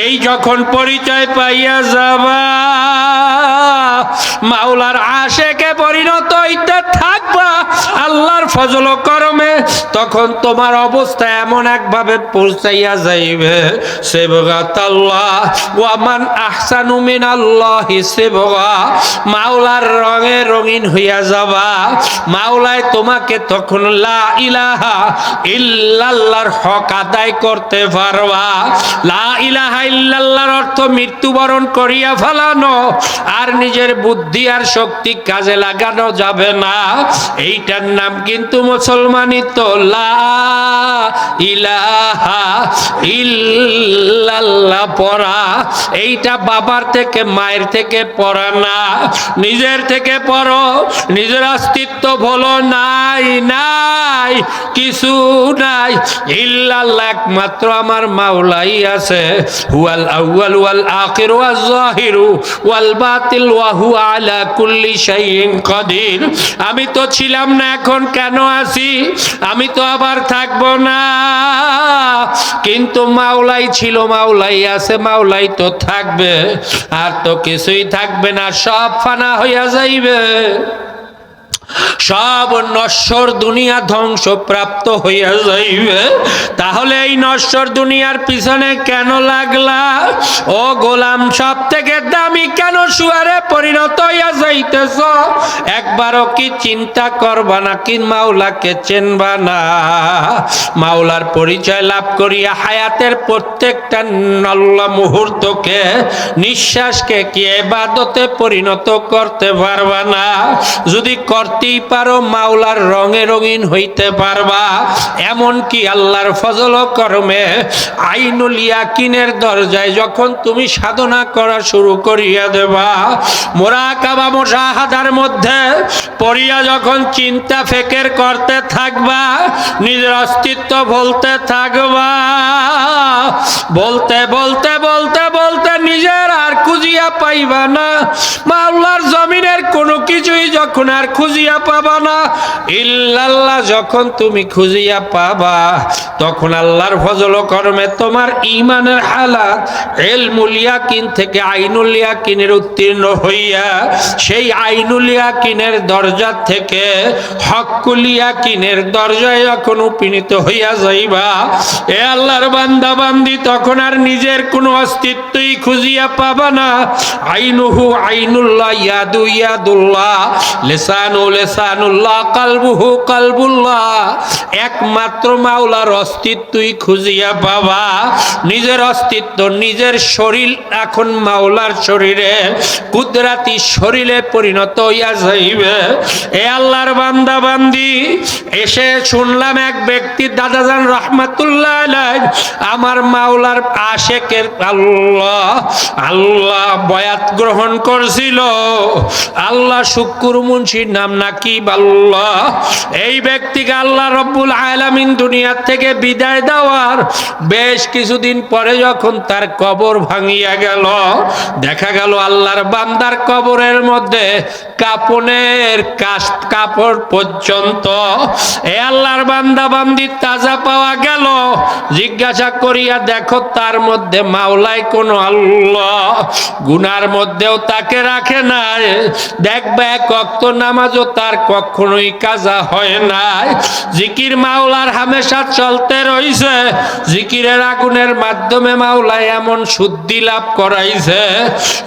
এই যখন পরিচয় পাইয়া যাবা, মাওলার আশেকে পরিণত হইতে থাকবা আল্লাহর ফজল ও করমে, তখন তোমার অবস্থা এমন একভাবে পৌঁছাইয়া যাইবে, সিবগাতাল্লাহ ওয়া মান আহসানু মিনাল্লাহি সিবগা, মাওলার রঙে রঙিন হইয়া যাবা। মাওলায় তোমাকে তখন লা ইলাহা ইল্লাল্লাহর হক আদায় করতে পারবা। লা ইলাহা ইল্লাল্লাহর অর্থ মৃত্যুবরণ করিয়া ফেলানো, আর নিজের বুদ্ধি আর শক্তি কাজে লাগানো যাবে না। এইটার নাম কিন্তু মুসলমানিত লা ইলাহা ইল্লাল্লাহ পড়া। এইটা বাবার থেকে মায়ের থেকে পড়া না, নিজের থেকে পড়ো। নিজের অস্তিত্ব বলো নাই, নাই কিছু নাই, ইল্লাল্লাহ একমাত্র আমার মাওলাই আছে। হুয়াল আউয়াল ওয়াল আখির ওয়াজ যাহিরু ওয়াল বাতিল ওয়া হুয়া আলা কুল্লি শাইইন কাদির। আমি তো ছিলাম না, এখন কেন আছি? আমি তো আবার থাকবো না, কিন্তু মাওলাই ছিল, মাওলাই আছে, মাওলাই তো থাকবে। আর তো কিছুই থাকবে না, সব ফানা হইয়া যাইবে, সব নশ্বর দুনিয়া ধ্বংসপ্রাপ্ত হইয়া যাইবে। তাহলে এই নশ্বর দুনিয়ার পিছনে কেন লাগলা? ও গোলাম, সব থেকে দামি কেন শুয়ারে পরিণত হইয়া যাইতেছ? একবারও কি চিন্তা করবা না কি মাওলাকে চেনবা না? মাওলার পরিচয় লাভ করিয়া হায়াতের প্রত্যেকটা নল্লা মুহূর্তকে, নিঃশ্বাসকে কি ইবাদতে পরিণত করতে পারবা না? যদি করতেই পারো, মাওলার রঙে রঙিন হইতে পারবা। এমন কি আল্লাহর ফজল ও করমে আইনুল ইয়াকিনের দরজায় যখন তুমি সাধনা করা শুরু করিয়া দেবা, মুরাকাবা মুশাহাদার মধ্যে পড়িয়া যখন চিন্তা ফিকির করতে থাকবা, নিজের অস্তিত্ব বলতে থাকবা, বলতে বলতে বলতে বলতে নিজের আর খুঁজিয়া পাইবা না। মাওলার জমিনের কোনো কিছুই যখন আর খুঁজিয়া পাবা না, ইল্লাল্লাহ যখন তুমি খুঁজিয়া পাবা, তখন আল্লাহর ফজল ও করমে তোমার ঈমানের হালাত ইলমুল ইয়াকিন থেকে আইনুল ইয়াকিনের উত্তীর্ণ হইয়া সেই আইনুল ইয়াকিনের দরজা থেকে হক্কুল ইয়াকিনের দরজায় যখন উপনীত হইয়া যাইবা, এ আল্লাহর বান্দা বান্দি, তখন আর নিজের কোনো অস্তিত্বই খুঁজিয়া পাবা না। আইনুহু আইনুল্লাহ, ইয়াদু ইয়াদুল্লাহ, লিসানু লিসানুল্লাহ, কালবুহু কালবুল্লাহ, একমাত্র মাওলার অস্তিত্বই খুঁজিয়া পাবা। নিজের অস্তিত্ব, নিজের শরীর এখন মাওলার শরীরে, কুদরাতি শরীরে পরিণত হইয়া যাইবে। এ আল্লাহর বান্দা বান্দি, এসে শুনলাম এক ব্যক্তি দাদাজান রহমাতুল্লাহ আলাইহি আমার মাওলার আশেকের আল্লাহ আল্লাহ বয়াত গ্রহণ করছিল। আল্লাহ শুকুর মুন্সির নাম নাকি আল্লাহ। এই ব্যক্তিকে আল্লাহ রব্বুল আলামিন দুনিয়া থেকে বিদায় দেওয়ার বেশ কিছুদিন পরে যখন তার কবর ভাঙিয়া গেল, দেখা গেল আল্লাহর বান্দার কবরের মধ্যে কাপনের কাপড় পর্যন্ত এ আল্লাহর বান্দা বান্দি তাজা পাওয়া গেল। জিজ্ঞাসা করিয়া দেখো তার মধ্যে মাওলাই কোন আল্লাহ গুনার মধ্যেও তাকে রাখে নাই। দেখবে এক ওয়াক্ত নামাজও তার কখনোই কাজা হয় নাই। জিকির মাওলার হামেশা চলতে রইছে। জিকিরের আগুনের মাধ্যমে মাওলাই এমন শুদ্ধি লাভ করাইছে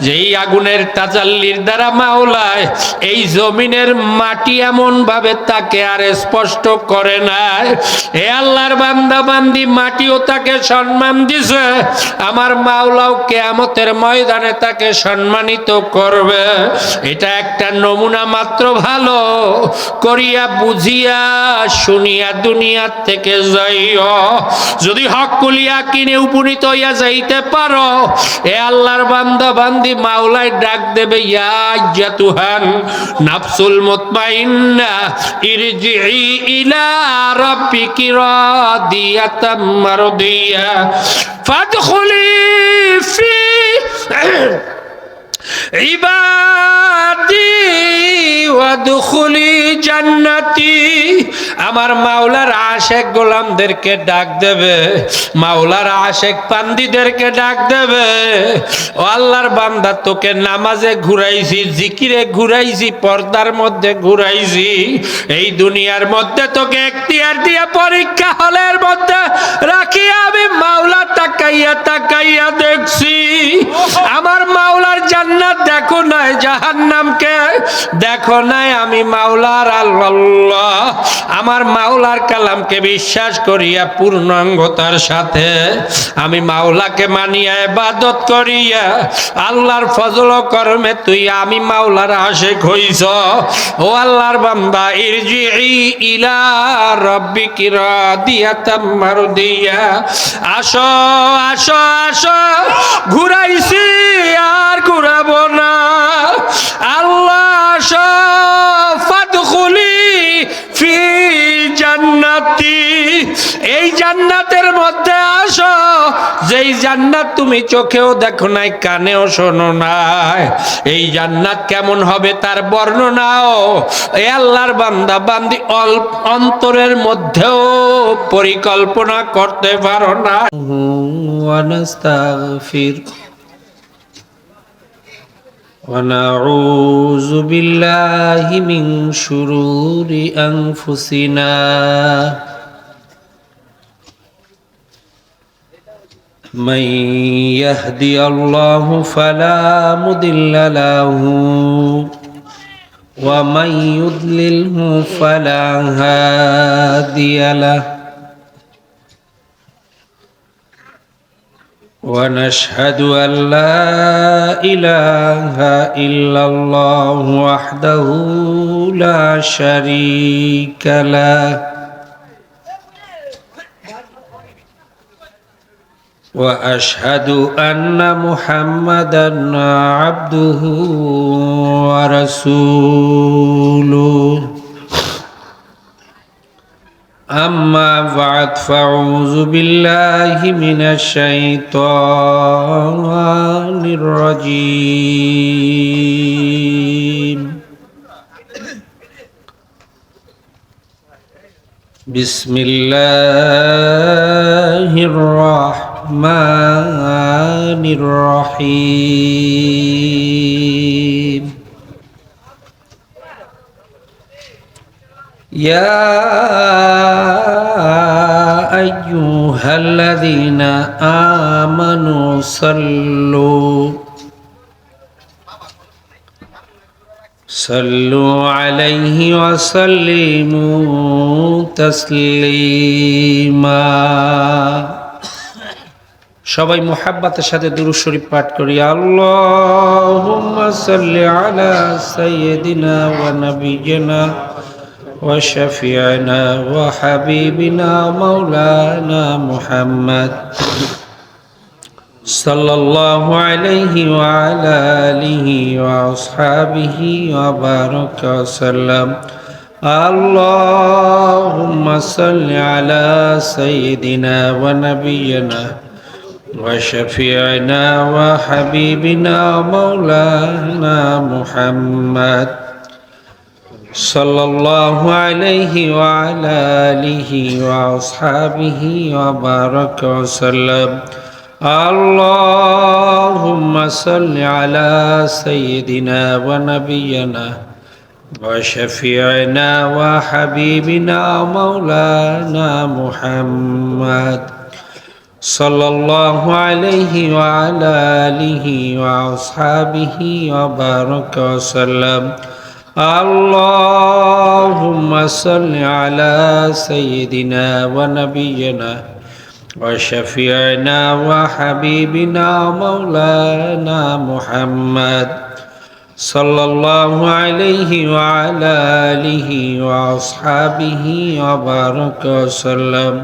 যেই আগুনের তাজাল্লির দ্বারা মাওলায় এই জমিনের মাটি এমন ভাবে তাকে আর স্পষ্ট করে নাই। হে আল্লাহর বান্দা বান্দি, মাটিও তাকে সম্মান দিছে, আমার মাওলাও কিয়ামতের ময়দানে তাকে সম্মানিত করবে। এটা একটা নমুনা মাত্র, ভালো করিয়া বুঝিয়া শুনিয়া দুনিয়া থেকে যাইও। যদি হক্কুল ইয়াকিনে উপনীত হইয়া যাইতে পারো, এ আল্লাহর বান্দা বান্দি, মাওলাই ডাক দেবে, ইয়া আইয়াতুহান নাফসুল মুতমাইন্না ইরজিই ইলা রাব্বিকি রাদিয়াতাম মারদিয়া ফাদখুলি ফি ইবাদি দুখুলি জান্নাতি, আমার মাওলার আশেক গোলামদেরকে ডাক দেবে, মাওলার আশেক পান্দিদেরকে ডাক দেবে, ও আল্লাহর বান্দা তোকে নামাজে ঘুরাইছি, জিকিরে ঘুরাইছি, পর্দার মধ্যে ঘুরাইছি, এই দুনিয়ার মধ্যে তোকে এখতিয়ার দিয়ে পরীক্ষা হলের মধ্যে রাখি আমি মাওলা তাকাইয়া তাকাইয়া দেখছি। আমার মাওলার জান্নাত দেখো নাই, জাহান্নামকে দেখো নাই, আমি মাওলার আল্লাহ আমার মাওলার কালামকে বিশ্বাস করিয়া পূর্ণাঙ্গতার সাথে আমি মাওলাকে মানিয়া ইবাদত করিয়া আল্লাহর ফজল কর্মে তুই আমি মাওলার আশিক হইছ। ও আল্লাহর বান্দা ইরজিই ইলা রাব্বিকি রাদিয়াতাম মারদিয়া, আসো আসো আসো, ঘুরাইছি আর ঘুরাবো না, আল্লাহ আসো, ফাদখুলি ফি জান্নাতি, এই জান্নাতের মধ্যে আসো, যেই জান্নাত তুমি চোখেও দেখো নাই, কানেও শোনো নাই। এই জান্নাত কেমন হবে তার বর্ণনাও এ আল্লাহর বান্দা বান্দি অন্তরের মধ্যেও পরিকল্পনা করতে পারো না। ওয়ানাস্তাগফির ونعوذ بالله من شرور أنفسنا من يهدي الله فلا مضل له ومن يضلله فلا هادي له ونشهد أن لا إله إلا الله وحده لا شريك له وأشهد أن محمدا عبده ورسوله أما بعد فأعوذ بالله من الشيطان الرجيم بسم الله الرحمن الرحيم يا أيها الذين آمنوا صلوا عليه وسلموا تسليما সবাই মুহাব্বতের সাথে দুরূদ শরীফ পাঠ করি। আল্লাহুম্মা সাল্লি আলা সাইয়্যিদিনা ওয়া নাবিয়িনা وشفيعنا وحبيبنا مولانا محمد صلى الله عليه وعلى آله وأصحابه وبارك وسلم. اللهم صل على سيدنا ونبينا وشفيعنا وحبيبنا مولانا محمد صلى الله عليه وعلى آله وأصحابه وبارك وسلم. اللهم صل على سيدنا ونبينا وشفيعنا وحبيبنا مولانا محمد صلى الله عليه وعلى آله وأصحابه وبارك وسلم. اللهم صل على سيدنا ونبينا وشفيعنا وحبيبنا مولانا محمد صلى الله عليه وعلى آله وأصحابه وبارك وسلم.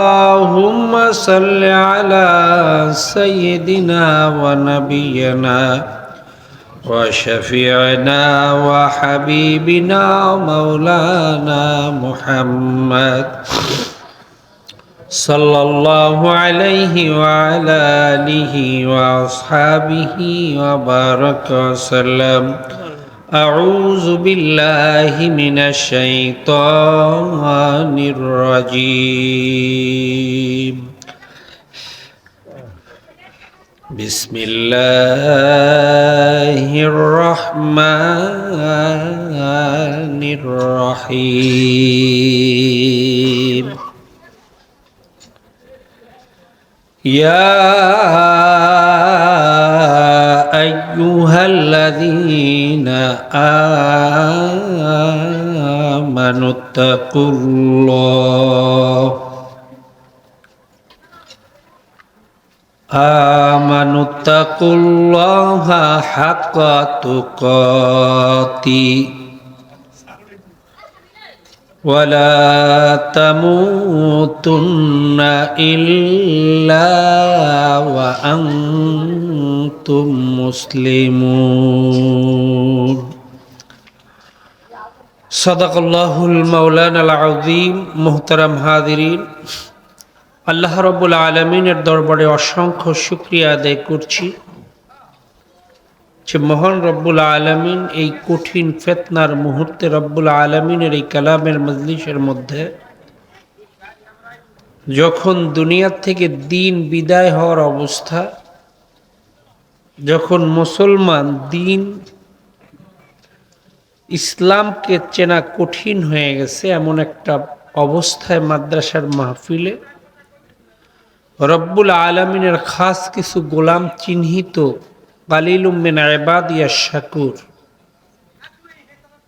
اللهم صل على سيدنا ونبينا وشفيعنا وحبيبنا مولانا محمد সাল্লাল্লাহু আলাইহি ওয়া আলা আলিহি ওয়া আসহাবিহি ওয়া বারাকা ওয়া সাল্লাম। আউযু বিল্লাহি মিনাশ শাইতানির রাজীম। বিসমিল্লাহির রহমানির রহিম। ইয়া আইয়ুহাল্লাযীনা আমানুত্তাকুল্লাহা হাক্কা তুকাতি ওয়ালা তামুতুন্না ইল্লা ওয়া আনতুম মুসলিমুন। সাদাকাল্লাহুল মাওলানাল আযীম। মুহতারাম হাজিরিন, আল্লাহ রাব্বুল আলামিনের দরবারে অসংখ্য শুকরিয়া আদায় করছি যে মহান রব্বুল আলামিন এই কঠিন ফিতনার মুহূর্তে রব্বুল আলামিনের এই কালামের মজলিসের মধ্যে যখন দুনিয়া থেকে দিন বিদায় হওয়ার অবস্থা, যখন মুসলমান দিন ইসলামকে চেনা কঠিন হয়ে গেছে, এমন একটা অবস্থায় মাদ্রাসার মাহফিলে রব্বুল আলামিনের খাস কিছু গোলাম চিহ্নিত কালিলুম মিন ইবাদিয়াশ শাকুর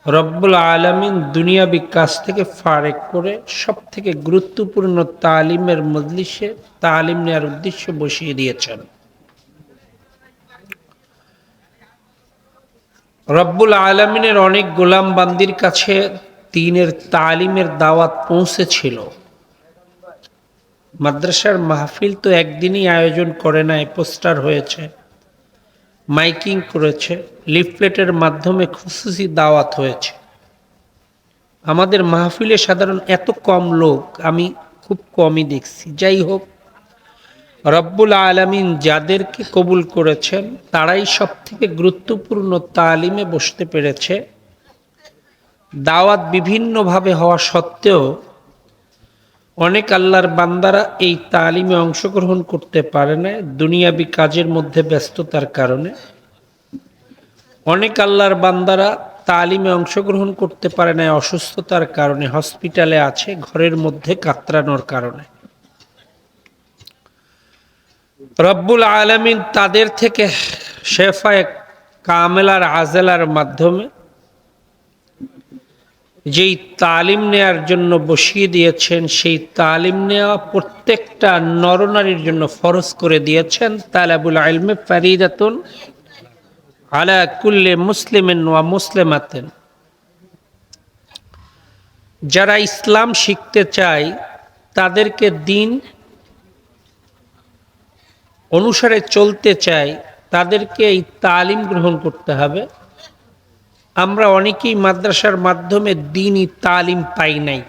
রব্বুল আলামিন দুনিয়াবি কাজ থেকে ফারেক করে সব থেকে গুরুত্বপূর্ণ তালিমের মজলিসে তালিম নেওয়ার উদ্দেশ্যে বসিয়ে দিয়েছেন। রব্বুল আলামিনের অনেক গোলাম বান্দির কাছে দ্বীনের তালিমের দাওয়াত পৌঁছেছিল। মাদ্রাসার মাহফিল তো একদিনই আয়োজন করে নাই, পোস্টার হয়েছে, মাইকিং করেছে, লিফলেটের মাধ্যমে খুশুসি দাওয়াত হয়েছে। আমাদের মাহফিলে সাধারণ এত কম লোক আমি খুব কমই দেখছি। যাই হোক, রব্বুল আলামিন যাদেরকে কবুল করেছেন তারাই সব থেকে গুরুত্বপূর্ণ তালিমে বসতে পেরেছে। দাওয়াত বিভিন্নভাবে হওয়া সত্ত্বেও অনেক আল্লাহর বান্দারা এই তালিমে অংশগ্রহণ করতে পারে না দুনিয়াবি কাজের মধ্যে ব্যস্ততার কারণে। অনেক আল্লাহর বান্দারা তালিমে অংশগ্রহণ করতে পারে না অসুস্থতার কারণে, হসপিটালে আছে, ঘরের মধ্যে কাতরানোর কারণে। রব্বুল আলামিন তাদের থেকে শেফায়ে কামেলার আজেলার মাধ্যমে যেই তালিম নেয়ার জন্য বসিয়ে দিয়েছেন, সেই তালিম নেওয়া প্রত্যেকটা নরনারীর জন্য ফরজ করে দিয়েছেন। তালাবুল ইলমি ফারিদাতুন আলা কুল্লি মুসলিমিন ওয়া মুসলিমাতিন। যারা ইসলাম শিখতে চায় তাদেরকে দিন অনুসারে চলতে চায় তাদেরকে এই তালিম গ্রহণ করতে হবে। আমরা অনেকেই মাদ্রাসার মাধ্যমে দ্বীনি তালিম পাই নাই,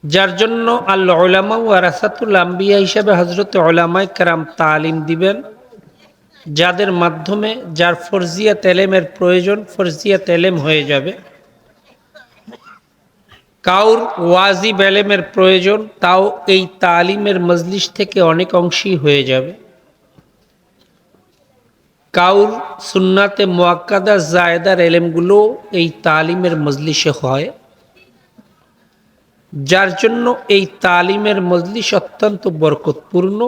যার জন্য আল উলামা ওয়ারাসাতুল আম্বিয়া হিসাবে হযরত উলামায়ে কেরাম তালিম দিবেন, যাদের মাধ্যমে যার ফরজিয়াত এলেমের প্রয়োজন ফরজিয়াত এলেম হয়ে যাবে। কাউর ওয়াজিব এলেমের প্রয়োজন, তাও এই তালিমের মজলিস থেকে অনেক অংশই হয়ে যাবে। কাউর সুন্নাতে মুআক্কাদা জায়েদার এলেমগুলো এই তালিমের মজলিসে হয়, যার জন্য এই তালিমের মজলিস অত্যন্ত বরকতপূর্ণ।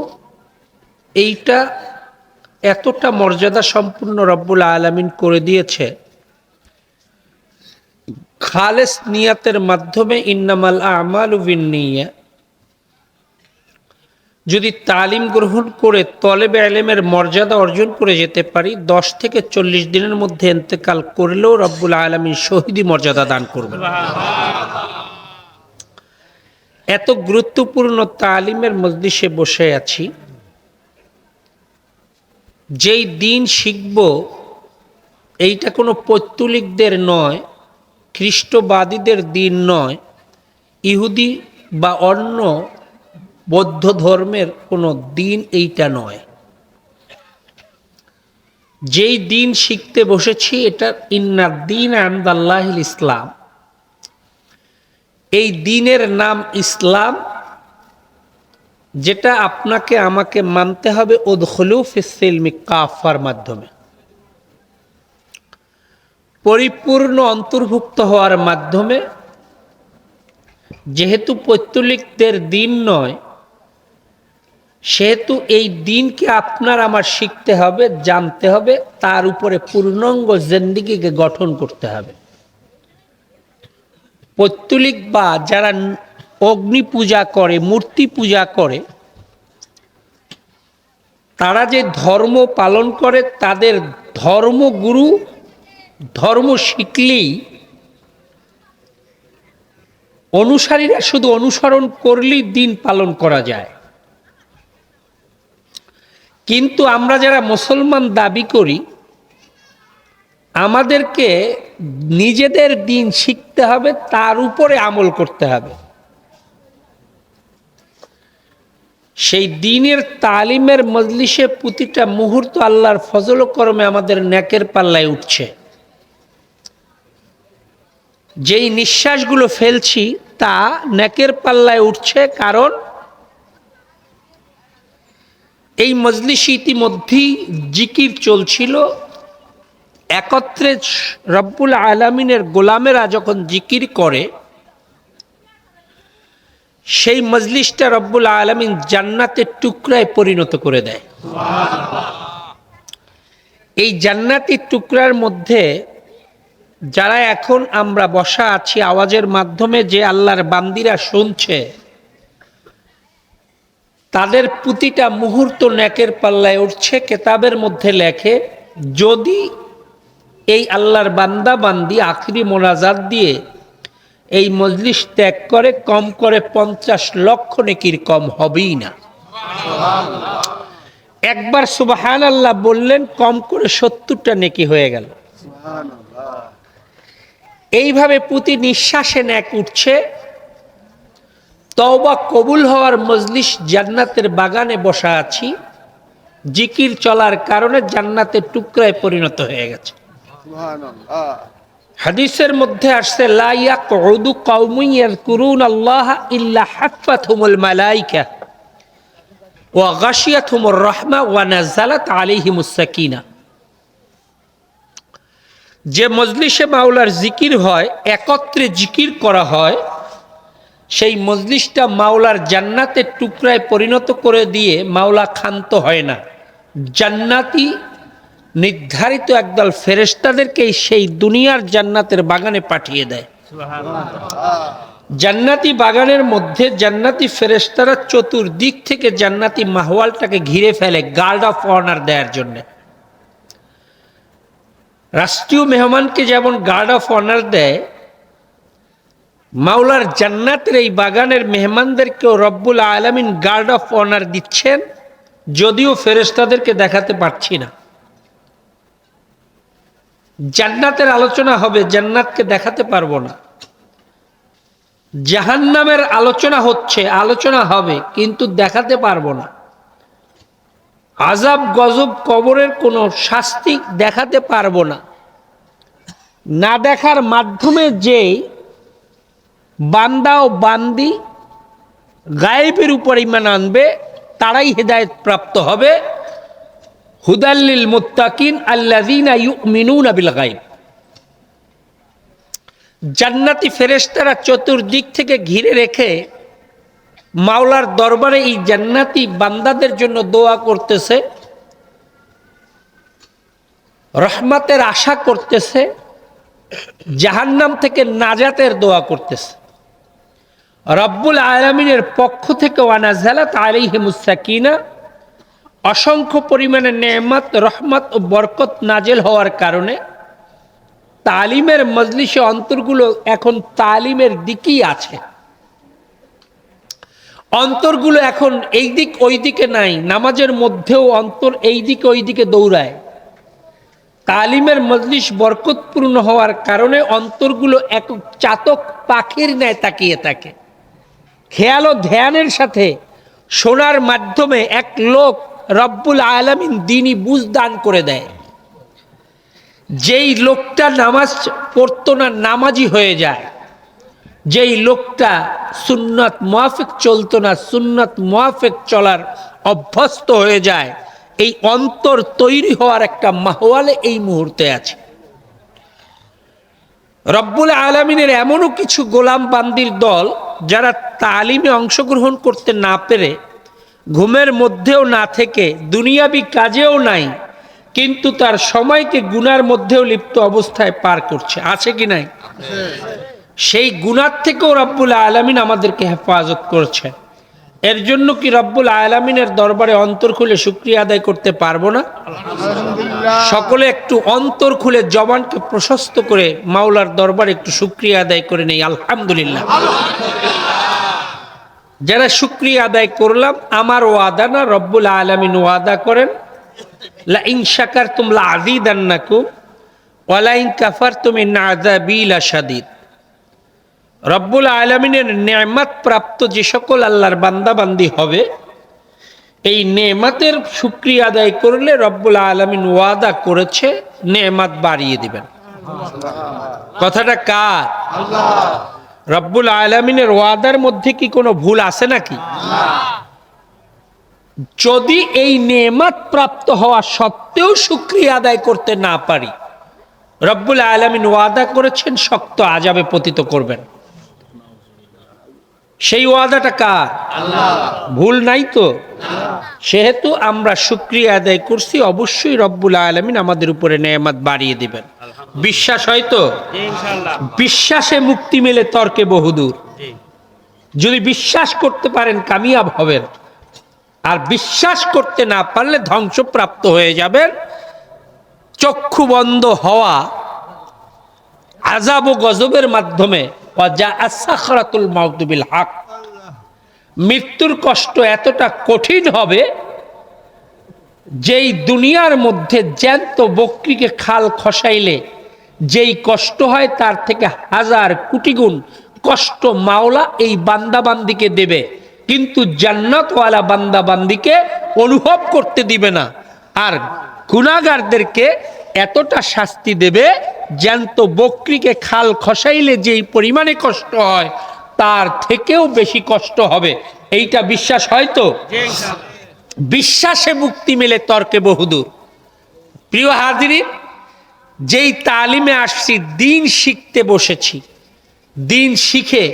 এইটা এতটা মর্যাদা সম্পূর্ণ রব্বুল আলামিন করে দিয়েছে, খালেস নিয়াতের মাধ্যমে ইন্নামাল আমালু বিন্নিয়া। যদি তালিম গ্রহণ করে তলেবে ইলমের মর্যাদা অর্জন করে যেতে পারি, 10 থেকে 40 দিনের মধ্যে ইন্তেকাল করলেও রব্বুল আলামিন শহীদি মর্যাদা দান করবেন। এত গুরুত্বপূর্ণ তালিমের মজলিসে বসে আছি, যেই দিন শিখব এইটা কোনো পৌত্তলিকদের নয়, খ্রিস্টবাদীদের দিন নয়, ইহুদি বা অন্য বৌদ্ধ ধর্মের কোনো দিন এইটা নয়। যেই দিন শিখতে বসেছি এটা ইন্নাদ দীন ইনদাল্লাহিল ইসলাম, এই দিনের নাম ইসলাম, যেটা আপনাকে আমাকে মানতে হবে উদখুলু ফিস-সিলমি কাফার মাধ্যমে, পরিপূর্ণ অন্তর্ভুক্ত হওয়ার মাধ্যমে। যেহেতু পৌত্তলিকদের দিন নয়, সেহেতু এই দিনকে আপনার আমার শিখতে হবে, জানতে হবে, তার উপরে পূর্ণাঙ্গ জিন্দেগিকে গঠন করতে হবে। পৌত্তলিক বা যারা অগ্নি পূজা করে, মূর্তি পূজা করে, তারা যে ধর্ম পালন করে, তাদের ধর্মগুরু ধর্ম শিখলেই অনুসারীরা শুধু অনুসরণ করলেই দিন পালন করা যায়। কিন্তু আমরা যারা মুসলমান দাবি করি, আমাদেরকে নিজেদের দিন শিখতে হবে, তার উপরে আমল করতে হবে। সেই দিনের তালিমের মজলিসে প্রতিটা মুহূর্ত আল্লাহর ফজল ও করমে আমাদের নেকের পাল্লায় উঠছে। যেই নিঃশ্বাসগুলো ফেলছি তা নেকের পাল্লায় উঠছে, কারণ এই মজলিসে ইতিমধ্যেই জিকির চলছিল। একত্রে রব্বুল আলামিনের গোলামেরা যখন জিকির করে, সেই মজলিসটা রব্বুল আলামিন জান্নাতের টুকরায় পরিণত করে দেয়। এই জান্নাতের টুকরার মধ্যে যারা এখন আমরা বসা আছি, আওয়াজের মাধ্যমে যে আল্লাহর বান্দিরা শুনছে, তাদের প্রতিটা মুহূর্ত নেকের পাল্লায় উঠছে। কেতাবের মধ্যে লেখে, যদি এই আল্লাহর বান্দা বান্দি আখিরি মোনাজাত দিয়ে এই মজলিস ত্যাগ করে, কম করে 50 লক্ষ নেকির কম হবেই না। একবার সুবহানাল্লাহ বললেন, কম করে 70টা নেকি হয়ে গেল। এইভাবে প্রতি নিঃশ্বাসে নেক উঠছে। তওবা কবুল হওয়ার মজলিস, জান্নাতের বাগানে বসা আছি, জিকির চলার কারণে জান্নাতের টুকরায় পরিণত হয়ে গেছে। হাদিসের মধ্যে আসছে, লা ইয়াকউদু কওমুন ইয়াযকুরুনাল্লাহা ইল্লা হাফাতহুমুল মালায়েকা ওয়া গাশিয়াতহুমুর রাহমা ওয়া নাযালাত আলাইহিমুস সাকিনা। যে মজলিসে মাওলার জিকির হয়, একত্রে জিকির করা হয়, সেই মজলিসটা মাওলার জান্নাতের টুকরায় পরিণত করে দিয়ে মাওলা ক্ষান্ত হয় না। জান্নাতি নির্ধারিত একদল ফেরেশতাদেরকে সেই দুনিয়ার জান্নাতের বাগানে পাঠিয়ে দেয়। জান্নাতি বাগানের মধ্যে জান্নাতি ফেরেশতারা চতুর্দিক থেকে জান্নাতি মাহওয়ালটাকে ঘিরে ফেলে, গার্ড অফ অনার দেওয়ার জন্য। রাষ্ট্রীয় মেহমানকে যেমন গার্ড অফ অনার দেয়, মাওলার জান্নাতের এই বাগানের মেহমানদেরকেও রব্বুল আলামিন গার্ড অফ অনার দিচ্ছেন, যদিও ফেরেশতাদেরকে দেখাতে পারছি না। জান্নাতের আলোচনা হবে, জান্নাতকে দেখাতে পারবো না। জাহান্নামের আলোচনা হচ্ছে, আলোচনা হবে, কিন্তু দেখাতে পারবো না। আযাব গজব কবরের কোনো শাস্তি দেখাতে পারবো না। না দেখার মাধ্যমে যে বান্দা ও বান্দি গায়েবের উপর ঈমান আনবে, তারাই হেদায়েত প্রাপ্ত হবে। হুদাল্লিল মুত্তাকিন আল্লাযীনা ইউমিনুনা বিল গায়ব। জান্নাতি ফেরেশতারা চতুর্দিক থেকে ঘিরে রেখে মাওলার দরবারে এই জান্নাতি বান্দাদের জন্য দোয়া করতেছে, রহমতের আশা করতেছে, জাহান্নাম থেকে নাজাতের দোয়া করতেছে। রব্বুল আলামিনের পক্ষ থেকে ওয়া নাযালাত আলাইহিমুস সাকিনা, অসংখ্য পরিমাণে নেয়ামত, রহমত ও বরকত নাজেল হওয়ার কারণে তালিমের মজলিসে অন্তরগুলো এখন তালিমের দিকেই আছে। অন্তরগুলো এখন এই দিক ওই দিকে নাই। নামাজের মধ্যেও অন্তর এই দিকে ওই দিকে দৌড়ায়। তালিমের মজলিস বরকতপূর্ণ হওয়ার কারণে অন্তরগুলো এক চাতক পাখির ন্যায় তাকিয়ে থাকে। খেয়াল ও ধ্যানের সাথে শোনার মাধ্যমে এক লোক রব্বুল আলামিন দ্বীনি বুঝ দান করে দেয়। যেই লোকটা নামাজ পড়তো না নামাজি হয়ে যায়, যেই লোকটা সুন্নাত মুআফিক চলতো না সুন্নাত মুআফিক চলার অভ্যস্ত হয়ে যায়, এই অন্তর তৈরি হওয়ার একটা মাহওয়ালে এই মুহূর্তে আছে। রব্বুল আলামিনের এমনও কিছু গোলাম বান্দির দল যারা তালিমে অংশগ্রহণ করতে না পেরে, ঘুমের মধ্যেও না থেকে, দুনিয়াবি কাজেও নাই, কিন্তু তার সময়কে গুনার মধ্যেও লিপ্ত অবস্থায় পার করছে। আছে কি নাই? সেই গুনার থেকেও রব্বুল আলামিন আমাদেরকে হেফাজত করছে। এর জন্য কি রব্বুল আলামিনের দরবারে অন্তর খুলে শুকরিয়া আদায় করতে পারবো না? সকলে একটু অন্তর খুলে জবানকে প্রশস্ত করে মাওলার দরবারে একটু শুকরিয়া আদায় করে নেই আলহামদুলিল্লাহ। যারা শুকরিয়া আদায় করলাম, আমার ওয়াদা না, রব্বুল আলামিন ওয়াদা করেন লা ইন শাকারতুম লা আযীদান্নাকুম ওয়া লা ইন কাফারতুম ইন আযাবী লাশাদীদ। রব্বুল আলামিনের নেয়ামত প্রাপ্ত যে সকল আল্লাহর বান্দা বান্দি হবে, এই নেয়ামতের শুকরিয়া আদায় করলে রব্বুল আলামিন ওয়াদা করেছে নেয়ামত বাড়িয়ে দিবেন। কথাটা কার? আল্লাহ। রব্বুল আলামিনের ওয়াদার মধ্যে কি কোনো ভুল আছে নাকি? যদি এই নেয়ামত প্রাপ্ত হওয়া সত্ত্বেও শুকরিয়া আদায় করতে না পারি, রব্বুল আলামিন ওয়াদা করেছেন শক্ত আযাবে পতিত করবেন। সেই ওয়াদাটা কার? আল্লাহ। ভুল নাই তো? সেহেতু আমরা শুকরিয়া আদায় করছি, অবশ্যই রব্বুল আলামিন আমাদের উপরে নেয়ামত বাড়িয়ে দিবেন। বিশ্বাস হয় তো? ইনশাআল্লাহ। বিশ্বাসে মুক্তি মেলে তর্কে বহুদূর। যদি বিশ্বাস করতে পারেন কামিয়াব হবেন, আর বিশ্বাস করতে না পারলে ধ্বংসপ্রাপ্ত হয়ে যাবেন। চক্ষু বন্ধ হওয়া আযাব ও গজবের মাধ্যমে সাখরাতুল মাউত বিল হক, মৃত্যুর কষ্ট এতটা কঠিন হবে যেই দুনিয়ার মধ্যে জ্যান্ত বকরিকে খাল খসাইলে যেই কষ্ট হয় তার থেকে হাজার কোটি গুণ কষ্ট মাওলা এই বান্দাবান্দিকে দেবে, কিন্তু জান্নাতওয়ালা বান্দাবান্দিকে অনুভব করতে দিবে না। আর গুনাহগারদেরকে এতটা শাস্তি দেবে, জ্যান্ত বকরিকে খাল খসাইলে যেই পরিমাণে কষ্ট হয় তার থেকেও বেশি কষ্ট হবে। এইটা বিশ্বাস হয় তো? বিশ্বাসে মুক্তি মেলে তর্কে বহুদূর। প্রিয় হাজিরিন, যেই তালিমে আসছি, দিন শিখতে বসেছি, দিন শিখে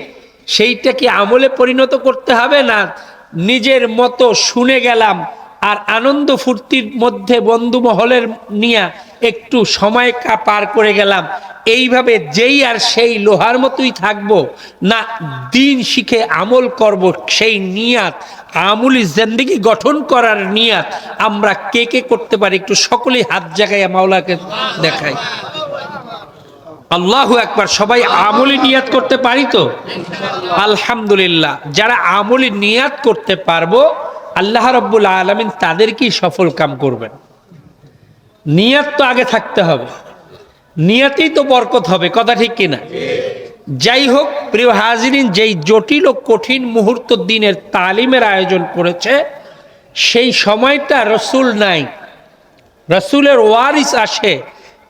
সেইটা কি আমলে পরিণত করতে হবে, না নিজের মতো শুনে গেলাম আর আনন্দ ফুর্তির মধ্যে বন্ধু মহলের নিয়ে একটু সময় পার করে গেলাম, এইভাবে যেই আর সেই লোহার মতোই থাকবো, না দিন শিখে আমল করব, সেই নিয়াত আমলি জিন্দেগি গঠন করার নিয়াত আমরা কে কে করতে পারি? একটু সকলেই হাত জাগাইয়া মাওলাকে দেখাই। আল্লাহু আকবার। সবাই আমলি নিয়াত করতে পারি তো? আলহামদুলিল্লাহ। যারা আমলি নিয়াত করতে পারবো, আল্লাহ রাব্বুল আলামিন তাদেরকেই সফল কাম করবেন। নিয়াত তো আগে থাকতে হবে, নিয়াতেই তো বরকত হবে। কথা ঠিক কিনা? যাই হোক প্রিয় হাজিরিন, যেই জটিল ও কঠিন মুহূর্ত দিনের তালিমের আয়োজন করেছে, সেই সময়টা রসুল নাই, রসুলের ওয়ারিস আসে,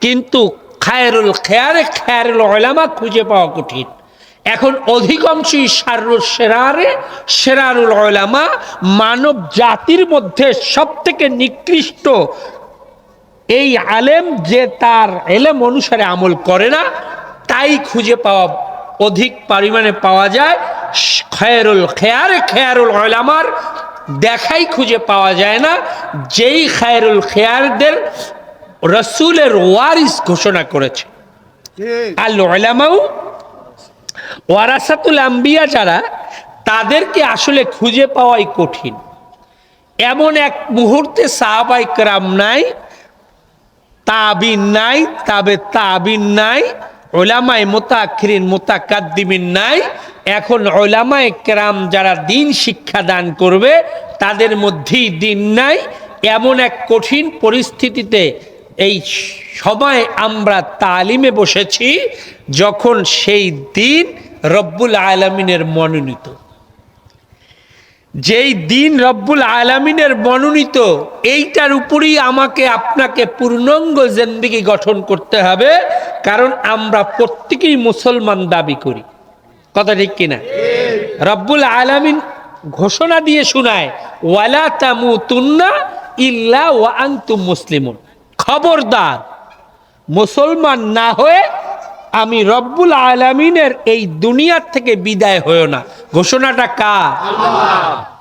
কিন্তু খায়রুল খেয়ারে খায়রুল উলামা খুঁজে পাওয়া কঠিন। এখন অধিকাংশই সেরারুল উলামা, মানব জাতির মধ্যে সব থেকে নিকৃষ্ট এই আলেম যে তার এলেম অনুসারে আমল করে না, তাই খুঁজে পাওয়া অধিক পরিমাণে পাওয়া যায়। খায়রুল খেয়ারে খায়রুল উলামার দেখাই খুঁজে পাওয়া যায় না, যেই খায়রুল খেয়ারদের রসুলের ওয়ারিস ঘোষণা করেছে। আল উলামাউ ওয়ারাসাতুল আম্বিয়া, যারা তাদেরকে আসলে খুঁজে পাওয়াই কঠিন। এমন এক মুহূর্তে সাহাবায়ে কেরাম নাই, তাবিন নাই, তাবে তাবিন নাই, উলামায়ে মুতাআখিরিন মুতাকাদ্দিমিন নাই। এখন উলামায়ে কেরাম যারা দিন শিক্ষা দান করবে তাদের মধ্যেই দিন নাই। এমন এক কঠিন পরিস্থিতিতে এই সময় আমরা তালিমে বসেছি, যখন সেই দিন রব্বুল আলামিনের মনোনীত। যেই দিন রব্বুল আলামিনের মনোনীত, এইটার উপরেই আমাকে আপনাকে পূর্ণাঙ্গ জিন্দেগি গঠন করতে হবে, কারণ আমরা প্রত্যেকেই মুসলমান দাবি করি। কথা ঠিক কিনা? রব্বুল আলামিন ঘোষণা দিয়ে শোনায়, ওয়ালা তামুতুন্না ইল্লা ওয়া আনতুম মুসলিমুন, খবরদার মুসলমান না হয়ে আমি রব্বুল আলামিনের এই দুনিয়ার থেকে বিদায় হয়েও না। ঘোষণাটা কার?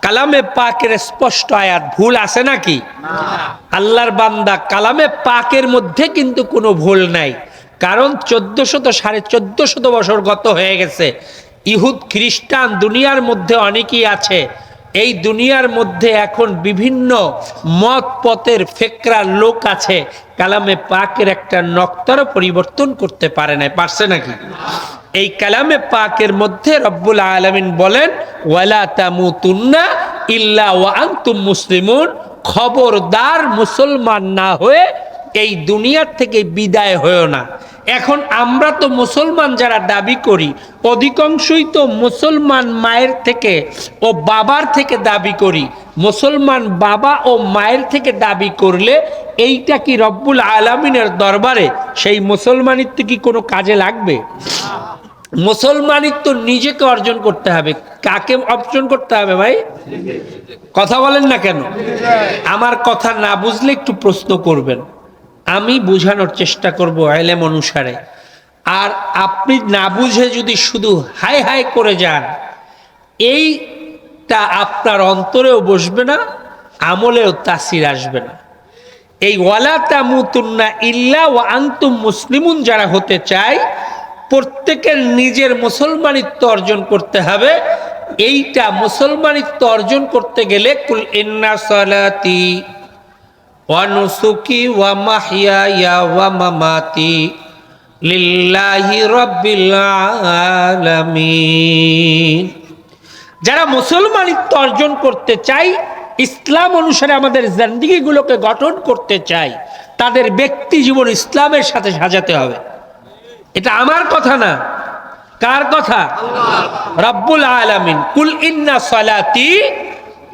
কালামে পাকের স্পষ্ট আয়াত, ভুল আছে নাকি? আল্লাহর বান্দা, কালামে পাকের মধ্যে কিন্তু কোনো ভুল নাই, কারণ 1400 বছর গত হয়ে গেছে। ইহুদ খ্রিস্টান দুনিয়ার মধ্যে অনেকেই আছে। এই দুনিয়ার মধ্যে এখন বিভিন্ন মত পথের ফেকরার লোক আছে, কালামে পাকের একটা নক্তারও পরিবর্তন করতে পারে না। পারছে নাকি? এই কালামে পাকের মধ্যে রব্বুল আলামিন বলেন, ওয়ালা তামুতুন্না ইল্লা ওয়া আনতুম মুসলিমুন, খবরদার মুসলমান না হয়ে এই দুনিয়ার থেকে বিদায় হয়েও না। এখন আমরা তো মুসলমান যারা দাবি করি, অধিকাংশই তো মুসলমান মায়ের থেকে ও বাবার থেকে দাবি করি। মুসলমান বাবা ও মায়ের থেকে দাবি করলে এইটা কি রব্বুল আলামিনের দরবারে সেই মুসলমানিত্ব কি কোনো কাজে লাগবে? মুসলমানিত্ব নিজেকে অর্জন করতে হবে। কাকে অর্জন করতে হবে ভাই? কথা বলেন না কেন? আমার কথা না বুঝলে একটু প্রশ্ন করবেন, আমি বোঝানোর চেষ্টা করব ইলম অনুসারে। আর আপনি না বুঝে যদি শুধু হাই হাই করে যান, এইটা আপনার অন্তরেও বসবে না, আমলেও তাসির আসবে না। এই ওয়ালা তামুতুন্না ইল্লা ওয়া আনতুম মুসলিমুন যারা হতে চায়, প্রত্যেকের নিজের মুসলমানিত্ব অর্জন করতে হবে। এইটা মুসলমানিত্ব অর্জন করতে গেলে কুল ইন্না সালাতি ওয়া নুসুকি ওয়া মাহইয়ায়া ওয়া মামাতি লিল্লাহি রাব্বিল আলামিন। যারা মুসলমানিত্ব অর্জন করতে চাই, ইসলাম অনুসারে আমাদের জিন্দেগিগুলোকে গঠন করতে চাই, তাদের ব্যক্তি জীবন ইসলামের সাথে সাজাতে হবে। এটা আমার কথা না, কার কথা? রব্বুল আলামিন। কুল ইন্না সালাতি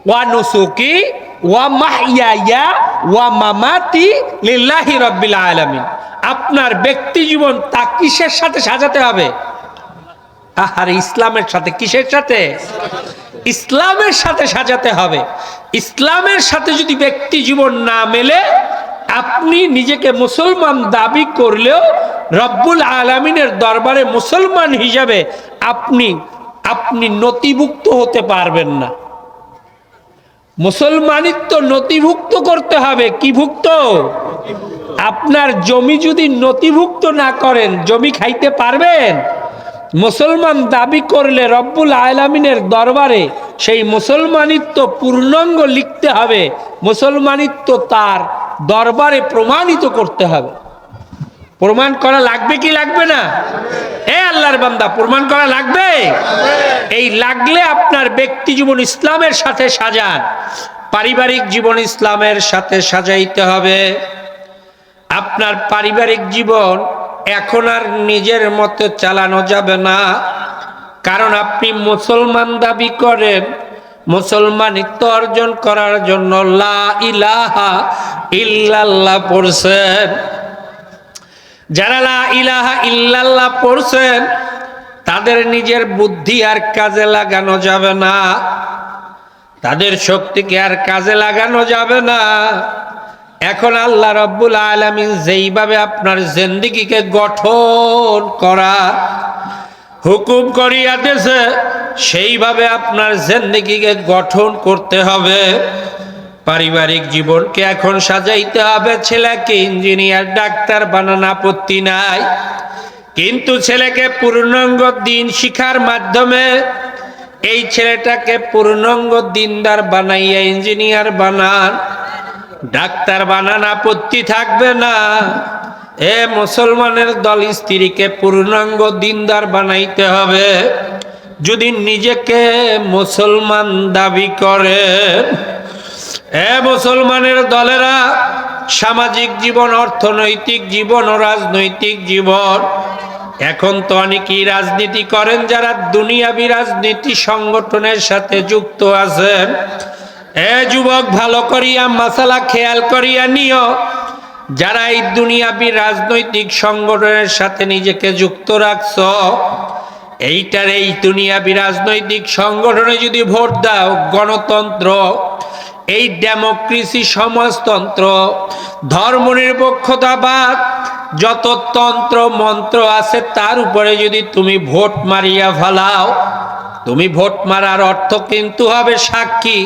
ওয়া নুসুকি ওয়া মাহইয়ায়া ওয়া মামাতি লিল্লাহি রাব্বিল আলামিন। আপনার ব্যক্তি জীবন তা কিসের সাথে সাজাতে হবে? আর ইসলামের সাথে। কিসের সাথে? ইসলামের সাথে সাজাতে হবে। ইসলামের সাথে যদি ব্যক্তি জীবন না মেলে, আপনি নিজেকে মুসলমান দাবি করলেও রব্বুল আলামিনের দরবারে মুসলমান হিসাবে আপনি নথিভুক্ত হতে পারবেন না। মুসলমানিত্ব নথিভুক্ত করতে হবে। কি ভুক্ত? আপনার জমি যদি নথিভুক্ত না করেন, জমি খাইতে পারবেন? মুসলমান দাবি করলে রব্বুল আলামিনের দরবারে সেই মুসলমানিত্ব পূর্ণাঙ্গ লিখতে হবে। মুসলমানিত্ব তার দরবারে প্রমাণিত করতে হবে। প্রমাণ করা লাগবে কি লাগবে না? আল্লাহর বান্দা, প্রমাণ করা লাগবে। এই লাগলে আপনার ব্যক্তি জীবন ইসলামের সাথে সাজান, পারিবারিক জীবন ইসলামের সাথে সাজাইতে হবে। আপনার পারিবারিক জীবন এখন আর নিজের মতো চালানো যাবে না, কারণ আপনি মুসলমান দাবি করেন। মুসলমানিত্ব অর্জন করার জন্য লা ইলাহা ইল্লাল্লাহ পড়ছেন। যারা লা ইলাহা ইল্লাল্লাহ পড়ছেন, তাদের নিজের বুদ্ধি আর কাজে লাগানো যাবে না, তাদের শক্তিকে আর কাজে লাগানো যাবে না। এখন আল্লাহ রাব্বুল আলামিন যেইভাবে আপনার জিন্দেগিকে গঠন করা হুকুম করিয়া দিয়েছে, সেইভাবে আপনার জিন্দেগিকে গঠন করতে হবে। পারিবারিক জীবনকে এখন সাজাইতে হবে। ছেলেকে ইঞ্জিনিয়ার ডাক্তার বানানো আপত্তি নাই, কিন্তু ছেলেকে পূর্ণাঙ্গ দ্বীন শিক্ষার মাধ্যমে এই ছেলেটাকে পূর্ণাঙ্গ দ্বীনদার বানাইয়া ইঞ্জিনিয়ার বানান, ডাক্তার বানান, আপত্তি থাকবে না। মুসলমানের দল, স্ত্রীকে পূর্ণাঙ্গ দ্বীনদার বানাইতে হবে। যদি নিজেকে মুসলমান দাবি করে, মুসলমানের দলেরা সামাজিক জীবন, অর্থনৈতিক জীবন ও রাজনৈতিক জীবন এখন তো অনেকেই রাজনীতি করেন যারা দুনিয়াবি রাজনীতি সংগঠনের সাথে যুক্ত আছেন। এ যুবক, ভালো করিয়া মাসালা খেয়াল করিয়া নিও, যারা এই দুনিয়াবি রাজনৈতিক সংগঠনের সাথে নিজেকে যুক্ত রাখছ, এই দুনিয়াবি রাজনৈতিক সংগঠনে যদি ভোট দাও, গণতন্ত্র, এই ডেমোক্রেসি, সমাজতন্ত্র, ধর্মনিরপেক্ষতাবাদ, যত তন্ত্র মন্ত্র আছে তার উপরে যদি তুমি ভোট মারিয়া ফেলাও, তুমি ভোট মারার অর্থ কিন্তু হবে সাক্ষী।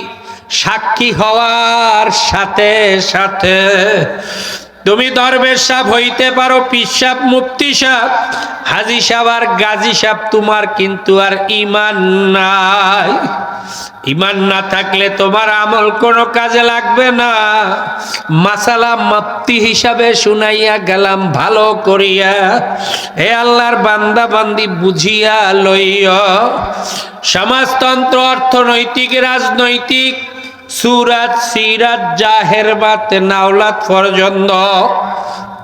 সাক্ষী হওয়ার সাথে সাথে তুমি দরবেশ সাহেব হইতে পারো, পীর সাহেব, মুফতি সাহেব, হাজী সাহেব আর গাজী সাহেব, তোমার কিন্তু আর ঈমান নাই। ঈমান না থাকলে তোমার আমল কোনো কাজে লাগবে না। মাসালা মুফতি হিসাবে শুনাইয়া গেলাম ভালো করিয়া, হে আল্লাহর বান্দা বান্দি বুঝিয়া লইয়া। সমাজতন্ত্র, অর্থনৈতিক, রাজনৈতিক, সুরাত, সিরাত, জাহের বাত, নাওলাত পর্যন্ত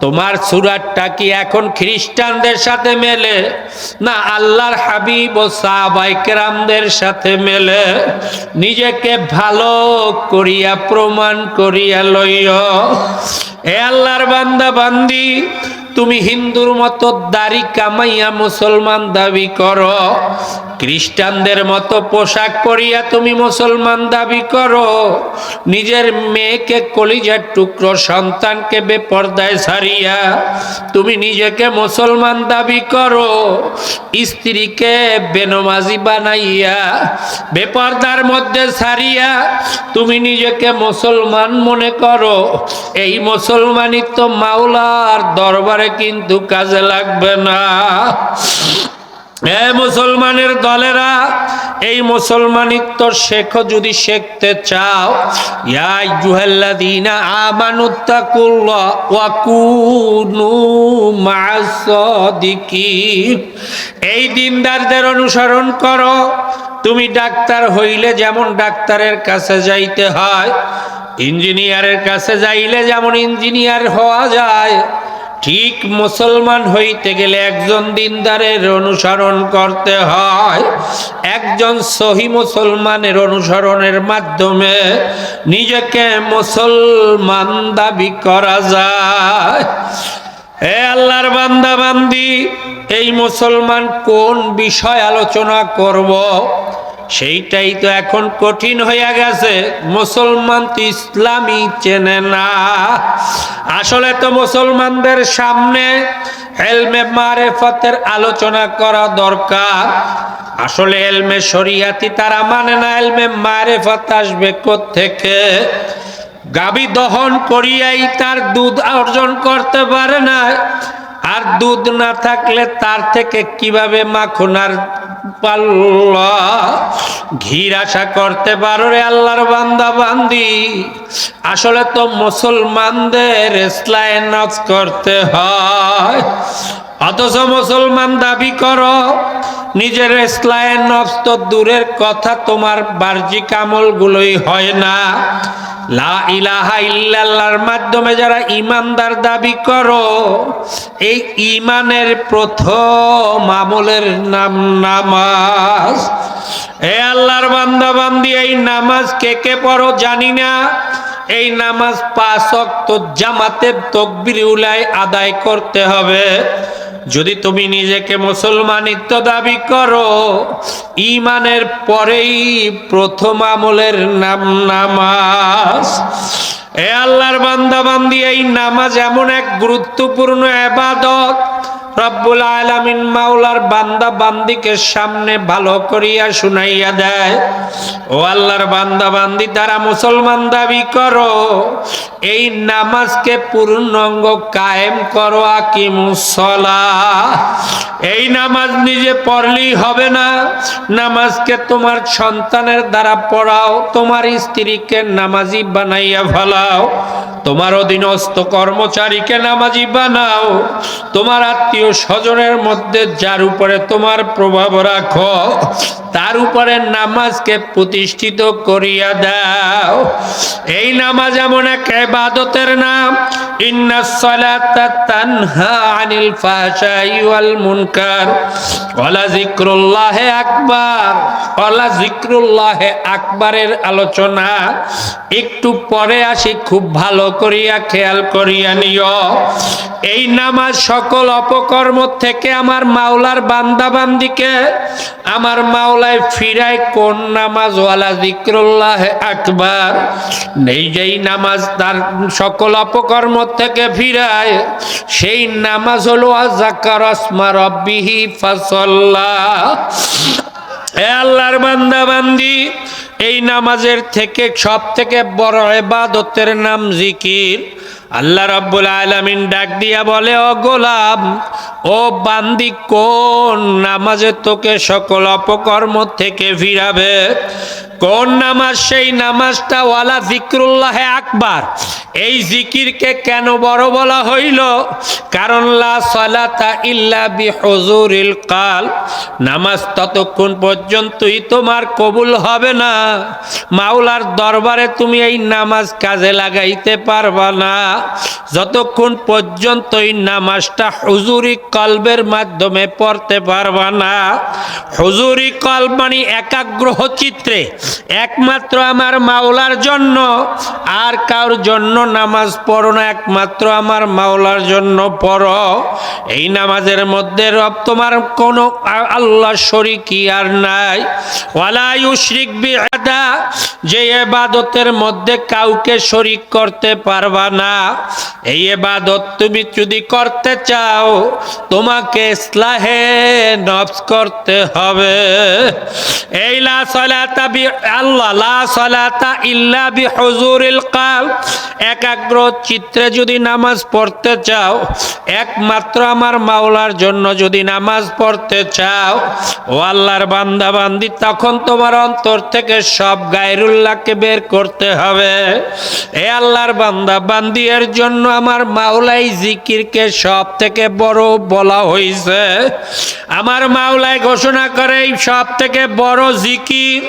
তোমার সুরাতটা কি এখন খ্রিস্টানদের সাথে মেলে না আল্লাহর হাবিব ও সাহাবায়ে কেরামদের সাথে মেলে? নিজেকে ভালো করিয়া প্রমাণ করিয়া লইও। এ আল্লাহর বান্দা বান্দি, তুমি হিন্দুর মতো দাড়ি কামাইয়া মুসলমান দাবি করো, খ্রিস্টানদের মতো পোশাক পরিয়া তুমি মুসলমান দাবি করো, নিজের মেয়েকে, কলিজার টুকরো সন্তানকে বেপরদায় ছাড়িয়া তুমি নিজেকে মুসলমান দাবি করো, স্ত্রীকে বেনমাজি বানাইয়া বেপরদার মধ্যে ছাড়িয়া তুমি নিজেকে মুসলমান মনে করো, এই মুসলমানই তো মাওলার দরবারে কিন্তু কাজে লাগবে না। এ মুসলমানের দলেরা, এই মুসলমানিত্ব শেখো যদি শিখতে চাও। ইয়া আইয়ুহাল্লাযীনা আমানুত্তাকুল্লাহ ওয়া কুনু মা'আস সাদিকিন, এই দিনদারদের অনুসরণ করো। তুমি ডাক্তার হইলে যেমন ডাক্তারের কাছে যাইতে হয়, ইঞ্জিনিয়ারের কাছে যাইলে যেমন ইঞ্জিনিয়ার হওয়া যায়, ঠিক মুসলমান হইতে গেলে একজন দিনদারের অনুসরণ করতে হয়। একজন সহি মুসলমানের অনুসরণের মাধ্যমে নিজেকে মুসলমান দাবি করা যায়। হে আল্লাহর বান্দা বান্দি, এই মুসলমান কোন বিষয় আলোচনা করব সেইটাই তো এখন কঠিন হইয়া গেছে। মুসলমান তো ইসলামই চেনে না। আসলে তো মুসলমানদের সামনে ইলমে মারিফতের আলোচনা করা দরকার। আসলে ইলমে শরিয়াতি তারা মানে না, ইলমে মারিফত আসবে কোত্থেকে? গাভী দহন করিয়াই তার দুধ অর্জন করতে পারে না, আর দুধ না থাকলে তার থেকে কিভাবে মাখন আর পাল্লা ঘির আশা করতে পারো রে আল্লাহর বান্দা বান্দি? আসলে তো মুসলমানদের ইসলাহে নফস করতে হয়, অথচ মুসলমান দাবি করো। নিজের ইসলাহে নফস তো দূরের কথা, তোমার বাহ্যিক আমলগুলোই হয় না। লা ইলাহা ইল্লাল্লাহর মাধ্যমে যারা ঈমানদার দাবি করো, এই ঈমানের প্রথম আমলের নাম নামাজ। এ আল্লাহর বান্দা বান্দি, এই নামাজ কে কে পড়ো জানি না। এই নামাজ 5 ওয়াক্ত জামাতে তাকবীর উলায় আদায় করতে হবে। যদি তুমি নিজেকে মুসলমানিত্ব দাবি করো, ঈমানের পরেই প্রথম আমলের নাম নামাজ। এ আল্লাহর বান্দা বান্দি, এই নামাজ এমন এক গুরুত্বপূর্ণ ইবাদত, রব্বুল আলামিন মাওলার বান্দা বান্দিকে সামনে ভালো করিয়া শুনাইয়া দেয়। ও আল্লাহর বান্দা বান্দি, তারা মুসলমান দাবি করো, এই নামাজকে পূর্ণাঙ্গ কায়েম করো। আকিমুস সালাহ, এই নামাজ নিজে পড়লেই হবে না, নামাজকে তোমার সন্তানের দ্বারা পড়াও, তোমার স্ত্রীকে নামাজি বানাইয়া ফেলাও, তোমার অধীনস্থ কর্মচারীকে নামাজি বানাও, তোমার আত্মীয় স্বজনের মধ্যে যার উপরে তোমার প্রভাব রাখো তার উপরে নামাজকে প্রতিষ্ঠিত করিয়া দাও। এই নামাজ এমন এক ইবাদতের নাম, ইন্নাস সালাতা তানহা আনিল ফাহশাই ওয়াল মুনকার ওয়ালা যিকরুল্লাহি আকবার। ওয়ালা যিকরুল্লাহি আকবারের আলোচনা একটু পরে আসি, খুব ভালো করিয়া খেয়াল করিয়া নিও। এই নামাজ সকল অপকর্ম থেকে আমার মাওলার বান্দাবান্দিকে আমার মাওলায় ফিরায় কোন নামাজ? ওয়ালা যিকরুল্লাহি আকবার। এই যেই নামাজ তার সকল অপকর্ম থেকে ফিরায়, সেই নামাজ হলো যাকারা আসমা রাব্বিহি ফাসাল্লা। হে আল্লাহর বান্দা বান্দি, এই নামাজের থেকে সব থেকে বড় ইবাদতের নাম জিকির। আল্লাহ রাব্বুল আলামিন ডাক দিয়া বলে, ও গোলাম, ও বান্দি, কোন নামাজে তোকে সকল অপকর্ম থেকে ফিরাবে? কোন নামাজ? সেই নামাজটা ওয়ালা যিকরুল্লাহি আকবার। এই জিকিরকে কেন বড় বলা হইল? কারণ লা সালাতা ইল্লা বিহুজুরিল কাল, নামাজ ততক্ষণ পর্যন্তই তোমার কবুল হবে না, মাওলার দরবারে তুমি এই নামাজ কাজে লাগাইতে পারবা না, যতক্ষণ পর্যন্ত এই নামাজটা হুজুরি কলবের মাধ্যমে পড়তে পারবা না। হুজুরি কলব মানে একাগ্র চিত্রে একমাত্র আমার মাওলার জন্য, আর কারোর জন্য নামাজ পড়ো না, একমাত্র আমার মাওলার জন্য পড়ো। এই নামাজের মধ্যে রব তোমার কোনো আল্লাহ শরীকি আর নাই। ওয়ালা ইউশরিক বিআদা, যে ইবাদতের মধ্যে কাউকে শরীক করতে পারবা না। এই ইবাদত তুমি যদি করতে চাও, তোমাকে ইসলাহে নফস করতে হবে। এই লা সালাতা বি আল্লাহ, লা সালাতা ইল্লা বিহুজুরিল কালব, একাগ্র চিত্রে যদি নামাজ পড়তে চাও, একমাত্র আমার মাওলার জন্য যদি নামাজ পড়তে চাও, ও আল্লাহর বান্দা বান্দি, তখন তোমার অন্তর থেকে সব গায়রুল্লাহকে বের করতে হবে। এ আল্লাহর বান্দা বান্দি, এর জন্য আমার মাওলাই জিকিরকে সব থেকে বড় বলা হয়েছে। আমার মাওলাই ঘোষণা করে এই সব থেকে বড় জিকির,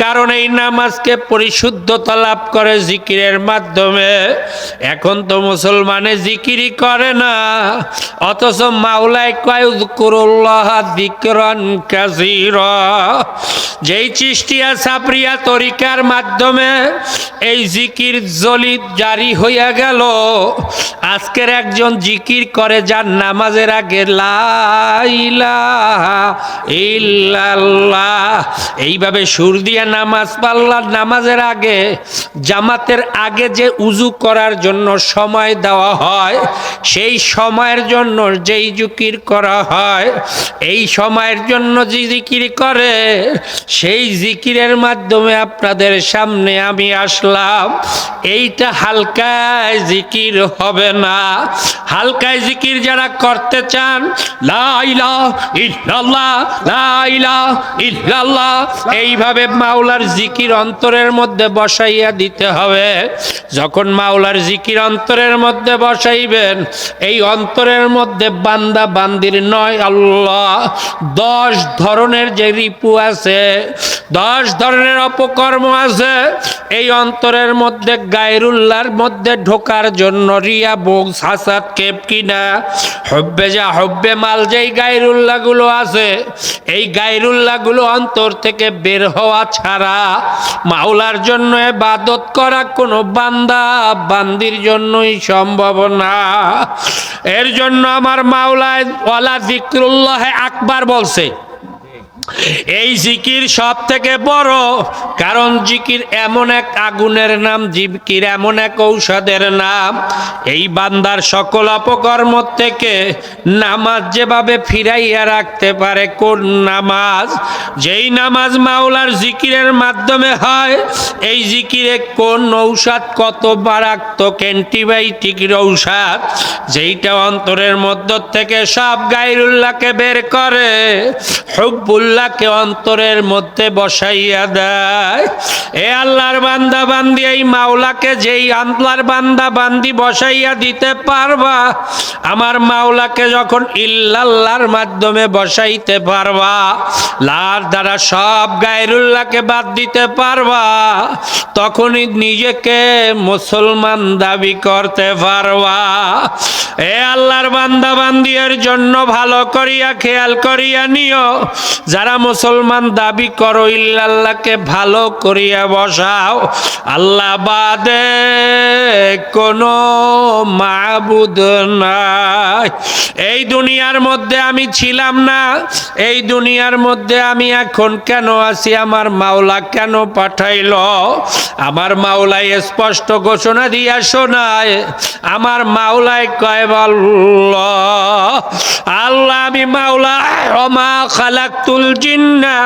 কারণ এই নামাজকে পরিশুদ্ধতা লাভ করে জিকিরের মাধ্যমে। এখন তো মুসলমানে জিকিরই করে না, অথচ মাওলাই কয় উযকুরুল্লাহ যিকরান কাসীরা। যেই চিশতিয়া সাপরিয়া তরিকার মাধ্যমে এই জিকির জলিত জারি হইয়া গেল, আজকের একজন জিকির করে যার নামাজের আগে লা ইলাহা ইল্লাল্লাহ এইভাবে সুর দিয়া নামাজ পাল্লা। নামাজের আগে, জামাতের আগে যে উজু করার জন্য সময় দেওয়া হয়, সেই সময়ের জন্য যেই জিকির করা হয়, এই সময়ের জন্য যে জিকির করে, সেই জিকিরের মাধ্যমে আপনাদের সামনে আমি আসলাম। এইটা হালকায় জিকির হবে না। হালকায় জিকির যারা করতে চান, লা ইলাহা ইল্লাল্লাহ, লা ইলাহা ইল্লাল্লাহ, এইভাবে মাওলার জিকির অন্তরের মধ্যে বসাইয়া দিতে হবে। যখন মাওলার জিকির অন্তরের মধ্যে বসাইবেন, এই অন্তরের মধ্যে বান্দা বান্দির নয় আল্লাহ 10 ধরনের যে রিপু আছে, 10 ধরনের অপকর্ম আছে, এই অন্তরের মধ্যে গায়রুল্লাহর মধ্যে ঢোকার জন্য রিয়া, বুগস, হাসাদ, কেপ কিনা, হব্বে যা হব্বে মাল, যেই গায়রুল্লাহ গুলো আছে, এই গায়রুল্লাহ গুলো অন্তর থেকে বের হওয়া ছাড়া মাওলার জন্য ইবাদত করা কোনো বান্দা বান্দির জন্যই সম্ভব না। এর জন্য আমার মাওলায় ওয়ালা যিকরুল্লাহ আকবার বলছে। এই জিকির সব থেকে বড়, কারণ জিকির এমন এক আগুনের নাম, জিকির এমন এক ঔষধের নাম। এই বান্দার সকল অপকর্ম থেকে নামাজ যেভাবে ফিরাইয়া রাখতে পারে, কোন নামাজ? যেই নামাজ মাওলার জিকিরের মাধ্যমে হয়, এই জিকিরে কোন ঔষধ, কত মারাত্মক অ্যান্টিবায়োটিক ঔষধ, যেইটা অন্তরের মধ্য থেকে সব গায়রুল্লাহকে বের করে, হুব্বুল গায়রুল্লাহকে অন্তরের মধ্যে বসাইয়া দেয়। এ আল্লাহর বান্দা বান্দি, এই মাওলাকে যেই আল্লাহর বান্দা বান্দি বসাইয়া দিতে পারবা, আমার মাওলাকে যখন ইল্লাল্লাহর মাধ্যমে বসাইতে পারবা, লার দ্বারা সব গায়রুল্লাহকে বাদ দিতে পারবা, তখনই নিজেকে মুসলমান দাবি করতে পারবা। এ আল্লাহর বান্দা বান্দি, এর জন্য ভালো করিয়া খেয়াল করিয়া নিও, যারা মুসলমান দাবি করো, ইল্লাল্লাহকে ভালো করিয়া বসাও। আল্লাহ বাদে কোনো মাবুদ নাই। এই দুনিয়ার মধ্যে আমি ছিলাম না, এই দুনিয়ার মধ্যে আমি এখন কেন আছি, আমার মাওলা কেন পাঠাইল? আমার মাওলাই স্পষ্ট ঘোষণা দিয়া শোনায়। আমার মাওলাই কয় বল, আল্লাহ আমি মাওলা, ওমা খালাকতুল জিন্না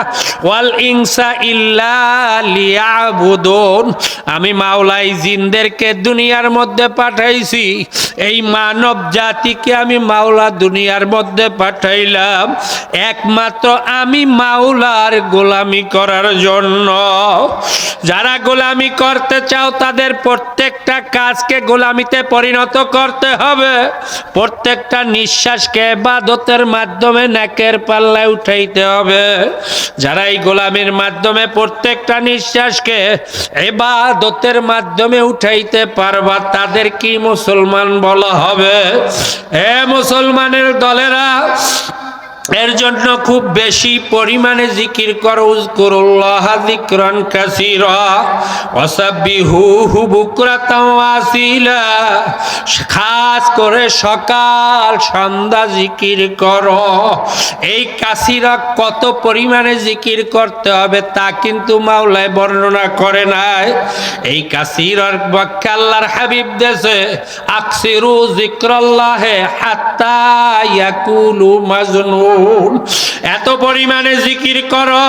ওয়াল ইনসা ইল্লা লিয়াবুদুন। আমি মাওলাই জিনদেরকে দুনিয়ার মধ্যে পাঠাইছি, এই মানব জাতিকে আমি মাওলা দুনিয়ার মধ্যে পাঠাইলাম একমাত্র আমি মাওলার গোলামি করার জন্য। যারা গোলামি করতে চাও, তাদের প্রত্যেকটা কাজকে গোলামিতে পরিণত করতে হবে। প্রত্যেকটা নিঃশ্বাসকে ইবাদতের মাধ্যমে নেকের পাল্লায় উঠাইতে হবে। যারা এই গোলামির মাধ্যমে প্রত্যেকটা নিঃশ্বাসকে ইবাদতের মাধ্যমে উঠাইতে পারবা, তাদের কি মুসলমান বলা হবে? এ মুসলমানের দলেরা, এর জন্য খুব বেশি পরিমাণে জিকির করো। উযকুরুল্লাহ যিকরান কাসীরা ওয়াসাব্বিহুহু বুকরাতাও ওয়াসিলা। খাস করে সকাল সন্ধ্যা জিকির করো। এই কাসীরা কত পরিমাণে জিকির করতে হবে তা কিন্তু মাওলায় বর্ণনা করে নাই। এই কাসীরার ব্যাখ্যা আল্লাহর হাবিব দেশে, আকসিরু যিকরাল্লাহি হাত্তা ইয়াকুলু মাজনুন। এত পরিমাণে জিকির করো,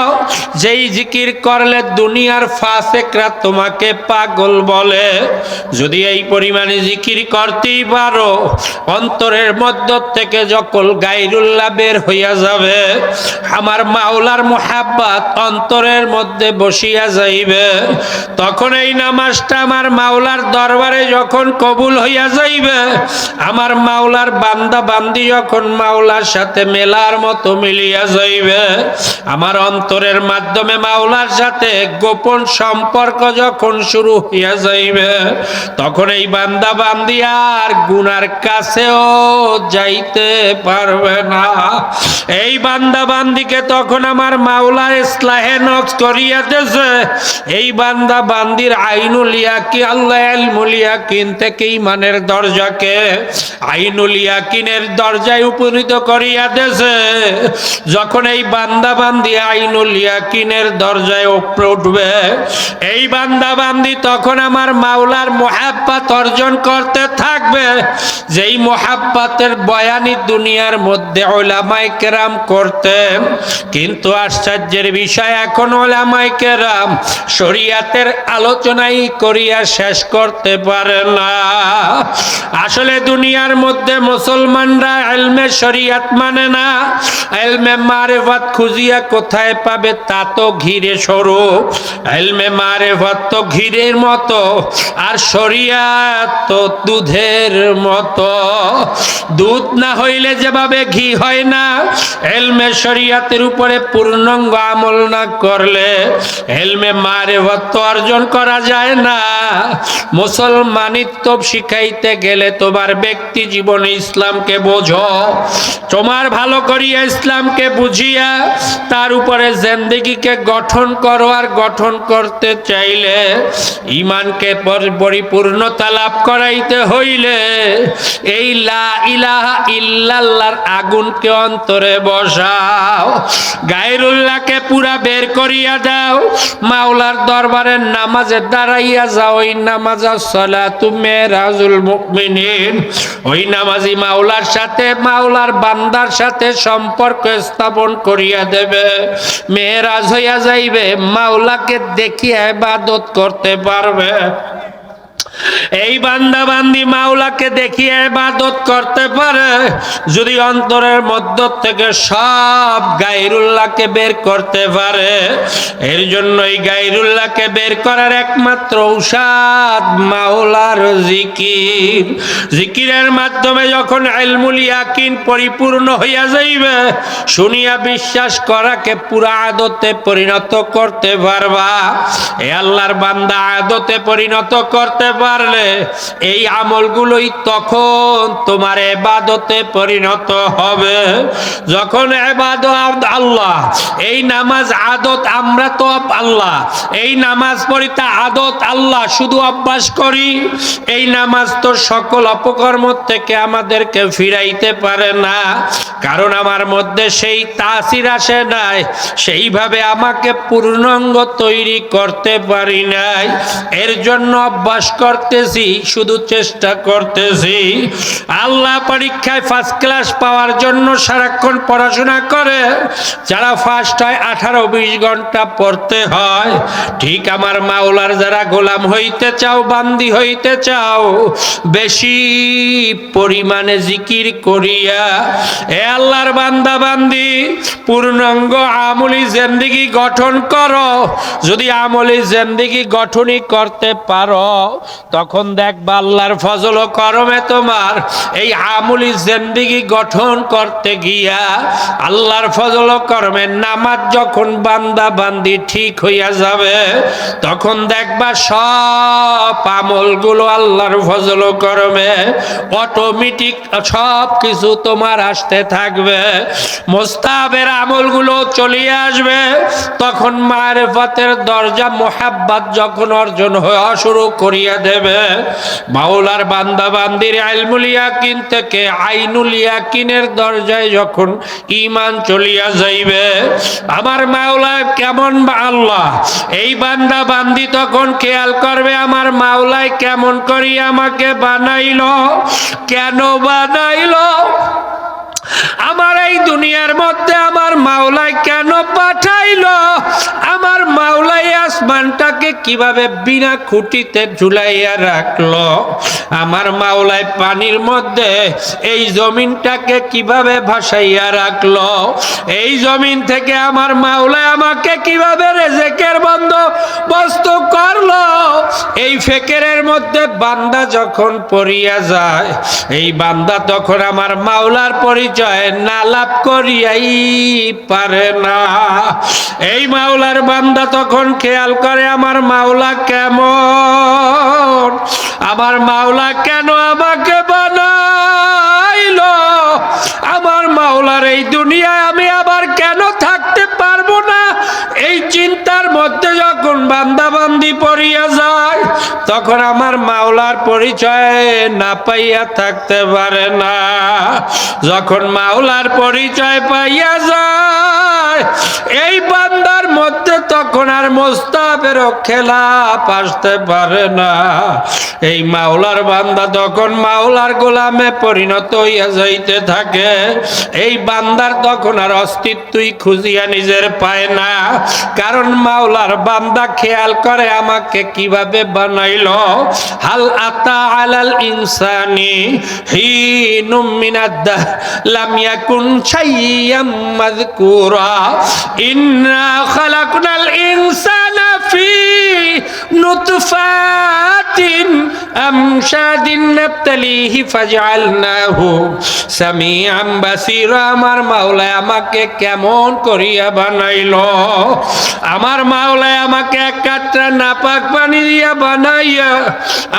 যেই জিকির করলে দুনিয়ার ফাসেকরা তোমাকে পাগল বলে। যদি এই পরিমাণে জিকির করতেই পারো, অন্তরের মধ্য থেকে যখন গায়রুল্লাহ বের হইয়া যাবে, আমার মাওলার মুহাব্বত অন্তরের মধ্যে বসিয়া যাইবে, তখন এই নামাজটা আমার মাওলার দরবারে যখন কবুল হইয়া যাইবে, আমার মাওলার বান্দা বান্দি যখন মাওলার সাথে মেলার মতো মিলিয়া যাইবে, আমার অন্তরের মাধ্যমে মাওলার সাথে গোপন সম্পর্ক যখন শুরু হইয়া যাইবে, তখন এই বান্দা বান্দি আর গুনার কাছেও যাইতে পারবে না। এই বান্দা বান্দিকে তখন আমার মাওলা ইসলাহে নফস করিয়া দেছে। এই বান্দা বান্দির আইনুল ইয়াকিন, আল্লাহ ইলমুল ইয়াকিন থেকে ঈমানের দরজাকে আইনুল ইয়াকিনের দরজায় উপনীত করিয়া দেছে। যখন এই বান্দা বান্দি আইনুল ইয়াকিনের দরজায় উপরে উঠবে, এই বান্দা বান্দি তখন আমার মাওলার মুহাব্বত অর্জন করতে থাকবে। যেই মুহাব্বতের বয়ানি দুনিয়ার মধ্যে উলামায়ে কেরাম করতেন, কিন্তু আশ্চর্যের বিষয় এখন উলামায়ে কেরাম শরীয়তের আলোচনাই করিয়া শেষ করতে পারে না। আসলে দুনিয়ার মধ্যে মুসলমানরা ইলমে শরীয়ত মানে না, ইলমে মারিফত খুঁজিয়া কোথায় পাবে তা তো ঘিরে সরু। ইলমে মারিফত তো ঘিরের মতো, আর শরীয়ত তো দুধের মতো। দুধ না হইলে যেভাবে ঘি হয় না, ইলমে শরীয়তের উপরে পূর্ণাঙ্গ আমল না করলে ইলমে মারিফত অর্জন করা যায় না। মুসলমানিত্ব শিখাইতে গেলে তোমার ব্যক্তি জীবনে ইসলামকে বোঝো, তোমার ভালো করিয়া ইসলামকে বুঝিয়া তার উপরে জিন্দেগিকে গঠন করো। আর গঠন করতে চাইলে ঈমানকে পরিপূর্ণতা লাভ করাইতে হইলে এই লা ইলাহা ইল্লাল্লাহর আগুনকে অন্তরে বসাও, গায়রুল্লাহকে পুরা বের করিয়া দাও, মাওলার দরবারে নামাজে দাঁড়াইয়া যাও। ওই নামাজ সালাতু মেরাজুল মুমিনিন, ওই নামাজি মাওলার সাথে মাওলার বান্দার সাথে সম্পর্ক স্থাপন করিয়া দেবে। মেরাজ হইয়া যাইবে, মাওলাকে দেখিয়া ইবাদত করতে পারবে। এই বান্দা বান্দি মাওলাকে দেখিয়ে ইবাদত করতে পারে যদি অন্তরের মধ্য থেকে সব গায়রুল্লাহকে বের করতে পারে। এর জন্যই গায়রুল্লাহকে বের করার একমাত্র ঔষধ মাওলার জিকির। জিকিরের মাধ্যমে যখন ইলমুল ইয়াকিন পরিপূর্ণ হইয়া যাইবে, শুনিয়া বিশ্বাস করাকে পুরা আদতে পরিণত করতে পারবা। এ আল্লাহর বান্দা, আদতে পরিণত করতে পারলে এই আমলগুলোই তখন তোমার ইবাদতে পরিণত হবে। যখন ইবাদত আল্লাহ, এই নামাজ আদত, আমরা তো আল্লাহ, এই নামাজ পড়িতে আদত আল্লাহ, শুধু অভ্যাস করি। এই নামাজ তো সকল অপকর্ম থেকে আমাদেরকে ফিরাইতে পারে না, কারণ আমার মধ্যে সেই তাসির আসে নাই, সেইভাবে আমাকে পূর্ণাঙ্গ তৈরি করতে পারি নাই। এর জন্য অভ্যাস করতেছি, শুধু চেষ্টা করতেছি। আল্লাহ পরীক্ষায় ফার্স্ট ক্লাস পাওয়ার জন্য সারাক্ষণ পড়াশোনা করে। যারা ফার্স্ট হয় 18-20 ঘন্টা পড়তে হয়। ঠিক আমার মাওলার যারা গোলাম হইতে চাও, বান্দি হইতে চাও, বেশি পরিমাণে জিকির করিয়া এ আল্লাহর বান্দা বান্দি পূর্ণাঙ্গ আমলি জিন্দেগি গঠন করো। যদি আমলি জিন্দেগি গঠনই করতে পারো, তখন দেখবা আল্লাহর ফজল ও করমে তোমার এই আমলি জিন্দেগি গঠন করতে গিয়া আল্লাহর ফজল ও করমে নামাজ যখন বান্দা বান্দি ঠিক হইয়া যাবে, তখন দেখবা সব আমলগুলো আল্লাহর ফজল ও করমে অটোমেটিক সব কিছু তোমার আসতে থাকবে। মুস্তাহাবের আমলগুলো চলিয়ে আসবে। তখন মারিফাতের দরজা, মুহাব্বত যখন অর্জন হওয়া শুরু করিয়া দেবে, মাওলার বান্দা বান্দির ইলমুল ইয়াকিন থেকে আইনুল ইয়াকিনের দরজায় যখন ঈমান চলিয়া যাইবে, আমার মাওলা কেমন আল্লাহ, এই বান্দা বান্দি তখন খেয়াল করবে আমার মাওলাই কেমন করি আমাকে বানাইলো, কেন বানাইলো, আমার এই দুনিয়ার মধ্যে আমার মাওলাই কেন পাঠাইলো, আমার মাওলাই আসমানটাকে কিভাবে বিনা খুঁটিতে ঝুলাইয়া রাখলো, আমার মাওলাই পানির মধ্যে এই জমিনটাকে কিভাবে ভাসাইয়া রাখলো, এই জমিন থেকে আমার মাওলাই আমাকে কিভাবে রিজিকের বন্দোবস্ত করলো। এই ফিকিরের মধ্যে বান্দা যখন পড়িয়া যায়, এই বান্দা তখন আমার মাওলার পরিচয় না লাভ করিয়াই পারে না। এই মাওলার বান্দা তখন খেয়াল করে আমার মাওলা কেমন, আমার মাওলা কেন আমাকে বানাইলো, আমার মাওলার এই দুনিয়ায় আমি আবার কেন থাকতে পারবো না। এই চিন্তার মধ্যে যখন বান্দা বান্দি পড়িয়া যায়, তখন আমার মাওলার পরিচয় না পাইয়া থাকতে পারে না। যখন মাওলার পরিচয় পাইয়া যায়, এই বান্দার মধ্যে তখন আর মুস্তাহাবেরও খেলাপ আসতে পারে না। এই মাওলার বান্দা তখন মাওলার গোলামে পরিণত হইয়া যাইতে থাকে। এই বান্দার তখন আর অস্তিত্বই খুঁজিয়া নিজের পায় না, কারণ মাওলার বান্দা খেয়াল করে আমাকে কিভাবে বানাইলো। হাল আতা আলাল ইনসানি হিনুম মিনাদ-দাহর লাম ইয়াকুন শাইয়্যাম মাযকুরা ইন্না খালাকনাল ইনসানা ফি নুতফাতিন আমশাদিন নাবতালিহি ফাজআলনাহু সামিআম বাসীরা। আমার মাওলা আমাকে কেমন করিয়া বানাইলো, আমার মাওলা আমাকে এক কাটরা নাপাক পানি দিয়া বানাইয়া,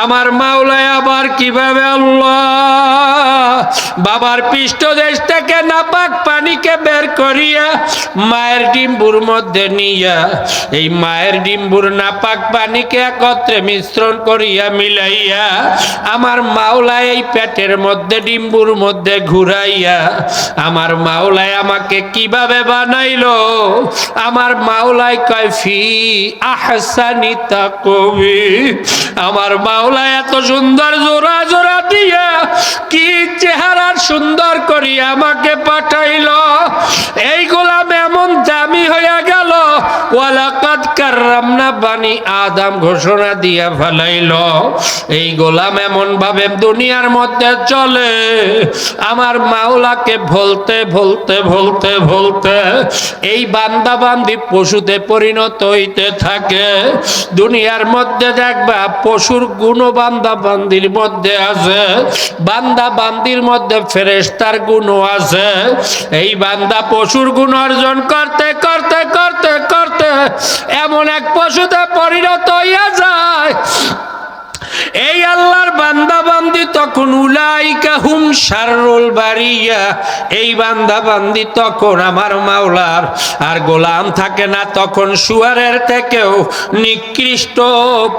আমার মাওলা আবার কিভাবে আল্লাহ বাবার পৃষ্ঠদেশ থেকে নাপাক পানিকে বের করিয়া মায়ের ডিম্বুর মধ্যে নিয়া, এই মায়ের ডিম্বুর নাপাক পানিকে একত্রে মিশ্রণ করিয়া মিলাইয়া আমার মাওলা এই পেটের মধ্যে ডিম্বুর মধ্যে ঘুরাইয়া, আমার মাওলায় আমাকে কিভাবে বানাইলো। আমার মাওলাই কয় ফি আহসানি তাকওয়িম, আমার মাওলা এত সুন্দর জোড়া জোড়া দিয়া কি চেহারা সুন্দর করিয়া আমাকে পাঠাইলো। এই গোলাম এমন দামি হইয়া গেল, ওয়ালাকাদ কাররামনা বানি আদম ঘোষণা দিয়া ফেলাইল। এই গোলাম এমন ভাবে দুনিয়ার মধ্যে চলে, আমার মাওলাকে ভুলতে ভুলতে ভুলতে ভুলতে এই বান্দা বান্দি পশুতে পরিণত হইতে থাকে। দুনিয়ার মধ্যে দেখবা পশুর গুণ বান্দা বান্দির মধ্যে আছে, বান্দা বান্দির মধ্যে ফেরেশতার গুণও আছে। এই বান্দা পশুর গুণ অর্জন করতে করতে করতে করতে এমন এক পশুতে পরিণত হইয়া যায়, এই আল্লাহর বান্দা বান্দি তখন উলাইকা হুম শাররুল বারিয়া, এই বান্দা বান্দি তখন আমার মাওলার আর গোলাম থাকে না, তখন শুয়ারের থেকেও নিকৃষ্ট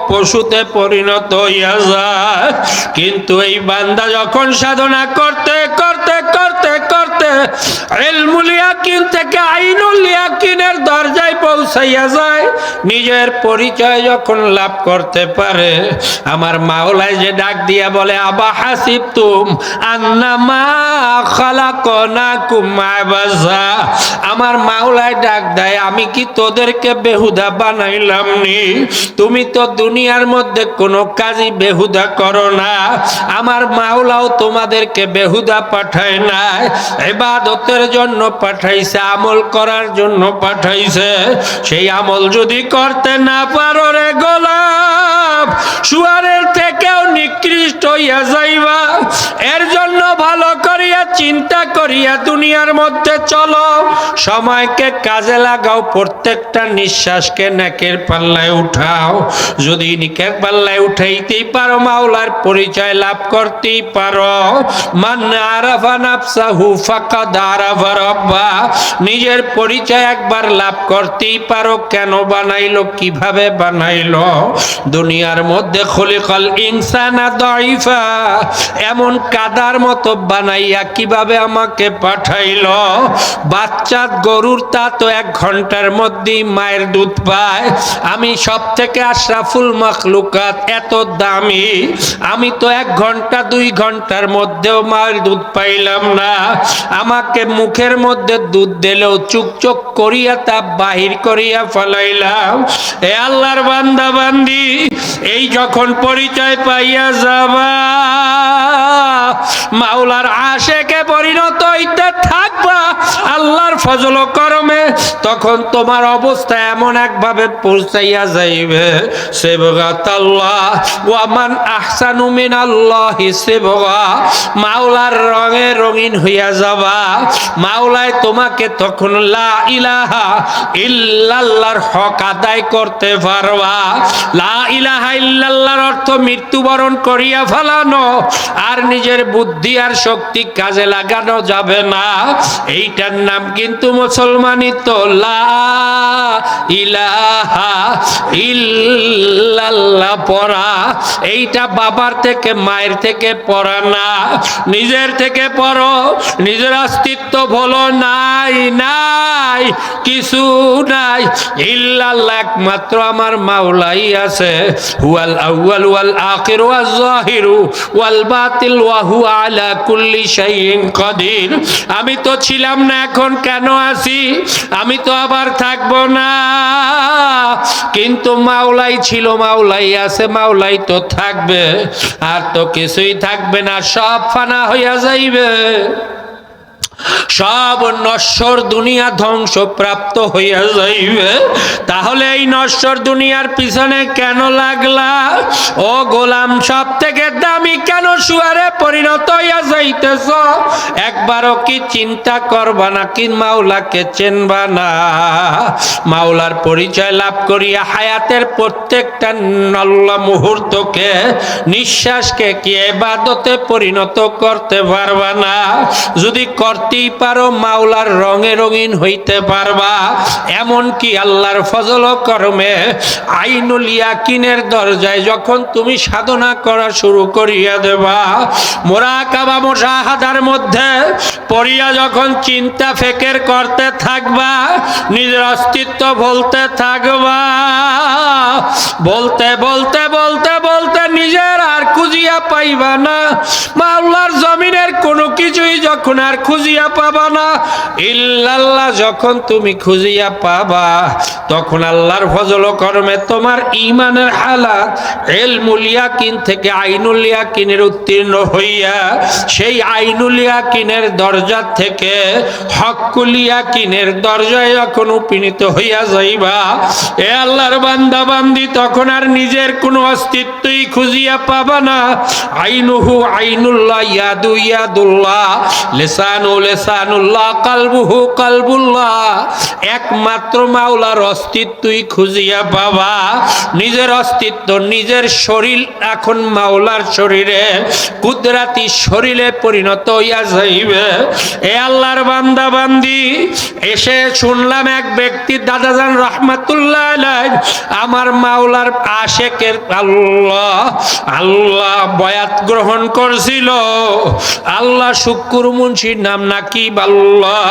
পশুতে পরিণত হইয়া যায়। কিন্তু এই বান্দা যখন সাধনা করতে করতে করতে করতে ইলমুল ইয়াকিন থেকে আইনুল ইয়াকিনের দরজায় পৌঁছাইয়া যায়, নিজের পরিচয় যখন লাভ করতে পারে, আমার মাওলায় যে ডাক দিয়া বলে আবা হাসিবতুম আন্নামা খালাকনাকুম আবাসা, আমার মাওলায় ডাক দেয় আমি কি তোদেরকে বেহুদা বানাইলাম নি? তুমি তো দুনিয়ার মধ্যে কোনো কাজই বেহুদা করো না, আমার মাওলাও তোমাদেরকে বেহুদা পাঠায় নাই, ইবাদতের জন্য পাঠাইছে, আমল করার জন্য পাঠাইছে। সেই আমল যদি করতে না পারো রে গোলাম, শুয়ারের থেকেও নিকৃষ্ট হইয়া যাইবা। এর জন্য ভালো করিয়া চিন্তা করিয়া দুনিয়ার মধ্যে চলো, সময়কে কাজে লাগাও, প্রত্যেকটা নিঃশ্বাসকে নেকের পাল্লায় উঠাও। যদি নেকের পাল্লায় উঠাইতেই পারো, মাওলার পরিচয় লাভ করতেই পারো। মান আরাফা নাফসাহু ফাকাদ আরাফা রাব্বা, নিজের পরিচয় একবার লাভ করতেই পারো। কেন বানাইলো, কিভাবে বানাইলো? দুনিয়ার মধ্যে খলিকাল ইনসানা দাইফা, এমন কাদার মতো বানাইয়া কিভাবে আমাকে পাঠাইলো? বাচ্চা গরুর তা তো 1 ঘন্টার মধ্যেই মায়ের দুধ পায়, আমি সব থেকে আশরাফুল মাখলুকাত, এত দামি, আমি তো 1 ঘন্টা 2 ঘন্টার মধ্যেও মায়ের দুধ পাইলাম না। আমাকে মুখের মধ্যে দুধ দিলেও চুকচুক করিয়া তা বাহির করিয়া ফেলাইলাম। এ আল্লাহর বান্দা বান্দি, এই যখন পরিচয় পাইয়া যাবা, মাওলার আশেকে পরিণত হইতে থাকবা আল্লাহর ফজল ও করমে, তখন তোমার অবস্থা এমন একভাবে পৌঁছাইয়া যাইবে, সিবগাতাল্লাহ ওয়া মান আহসানু মিনাল্লাহি সিবগা, মাওলার রঙে রঙিন হইয়া যাবা। মাওলায় তোমাকে তখন লা ইলাহা ইল্লাল্লাহর হক আদায় করতে পারবা। লা ইলাহা ইল্লাল্লাহর অর্থ মৃত্যুবরণ করিয়া ফেলানো, আর নিজের বুদ্ধি আর শক্তি কাজে লাগানো যাবে না। এইটার নাম কিন্তু মুসলমানিত লা ইলাহা ইল্লাল্লাহ পড়া। এইটা বাবার থেকে মায়ের থেকে পড়া না, নিজের থেকে পড়ো। নিজের অস্তিত্ব বলো নাই, নাই কিছু নাই, ইল্লাল্লাহ একমাত্র আমার মাওলাই আছে। হুয়াল আউয়াল ওয়াল আখির ওয়াজ যাহিরু ওয়াল বাতিল ওয়া হুয়া আলা কুল্লি শাইইন কাদির। আমি তো ছিলাম না, এখন কেন আছি? আমি তো আবার থাকবো না, কিন্তু মাওলাই ছিল, মাওলাই আছে, মাওলাই তো থাকবে। আর তো কিছুই থাকবে না, সব ফানা হইয়া যাইবে, সব নশ্বর দুনিয়া ধ্বংস প্রাপ্ত হইয়া যাইবে। তাহলে এই নশ্বর দুনিয়ার পিছনে কেন লাগলা? ও গোলাম, সব থেকে দামি কেন শুয়ারে পরিণত হইয়া যাইতেছ? একবারও কি চিন্তা করবা না কি মাওলাকে চেনবা না? মাওলার পরিচয় লাভ করিয়া হায়াতের প্রত্যেকটা নল্লা মুহূর্তকে, নিঃশ্বাসকে কি ইবাদতে পরিণত করতে পারবা না? যদি করতেই পারো, মাওলার রঙে রঙিন হইতে পারবা। এমন কি আল্লাহর ফজল ও করমে আইনুল ইয়াকিনের দরজায় যখন তুমি সাধনা করা শুরু করিয়া দেবা, মুরাকাবা মুশাহাদার মধ্যে পড়িয়া যখন চিন্তা ফিকির করতে থাকবা, নিজের অস্তিত্ব বলতে থাকবা, বলতে বলতে বলতে বলতে নিজের আর খুঁজিয়া পাইবা না। মাওলার জমিনের কোনো কিছুই যখন আর খুঁজিয়া পাবা না, ইল্লাল্লাহ যখন তুমি খুঁজিয়া পাবা, তখন আল্লাহর ফজল ও করমে তোমার ঈমানের হালাত ইলমুল ইয়াকিন থেকে আইনুল ইয়াকিনের উত্তীর্ণ হইয়া সেই আইনুল ইয়াকিনের দরজা থেকে হক্কুল ইয়াকিনের দরজায় যখন উপনীত হইয়া যাইবা, এ আল্লাহর বান্দা বান্দি, তখন আর নিজের কোনো অস্তিত্বই খুঁজিয়া পাবা না। আইনুহু আইনুল্লাহ, ইয়াদু ইয়াদুল্লাহ, লিসানু লিসানুল্লাহ, কালবুহু কালবুল্লাহ, একমাত্র মাওলার অস্তিত্বই খুঁজিয়া পাবা। নিজের অস্তিত্ব, নিজের শরীর এখন মাওলার শরীরে, কুদরাতি শরীরে পরিণত হইয়া যাইবে। এ আল্লাহর বান্দা বান্দি, এসে শুনলাম এক ব্যক্তি দাদাজান রহমাতুল্লাহ আলাইহি আমার মাওলার আশেকের আল্লাহ আল্লাহ বয়াত গ্রহণ করছিল। আল্লাহ শুক্কুর মুন্সির নাম নাকি আল্লাহ।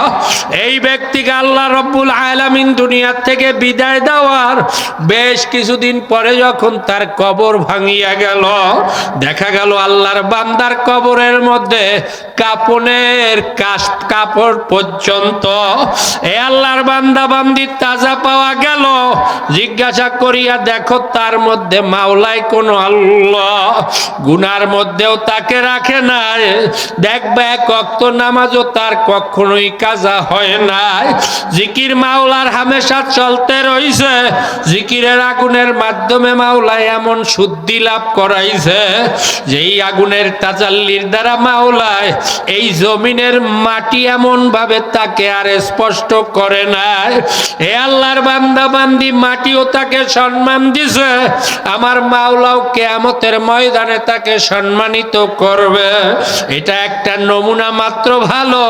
এই ব্যক্তিকে আল্লাহ রব্বুল আলামিন দুনিয়া থেকে বিদায় দেওয়ার বেশ কিছুদিন পরে যখন তার কবর ভাঙিয়া গেল, দেখা গেল আল্লাহর বান্দার কবরের মধ্যে কাপনের কাপড় পর্যন্ত এ আল্লাহর বান্দা বান্দি তাজা পাওয়া গেল। জিজ্ঞাসা করিয়া দেখো তার মধ্যে মাওলাই কোন আল্লাহ গুনার মধ্যেও তাকে রাখে নাই। দেখবে এক ওয়াক্ত নামাজও তার কখনোই কাজা হয় নাই। জিকির মাওলার হামেশা চলতে রইছে। জিকিরের আগুনের মাধ্যমে মাওলাই এমন শুদ্ধি লাভ করাইছে যেই আগুনের তাজাল্লির দ্বারা মাওলায় এই জমিনের মাটি এমন ভাবে তাকে আর স্পষ্ট করে নাই। এ আল্লাহর বান্দা বান্দি, মাটিও তাকে সম্মান দিছে, আমার মাওলাও কিয়ামতের ময়দানে তাকে সম্মানিত করবে। এটা একটা নমুনা মাত্র, ভালো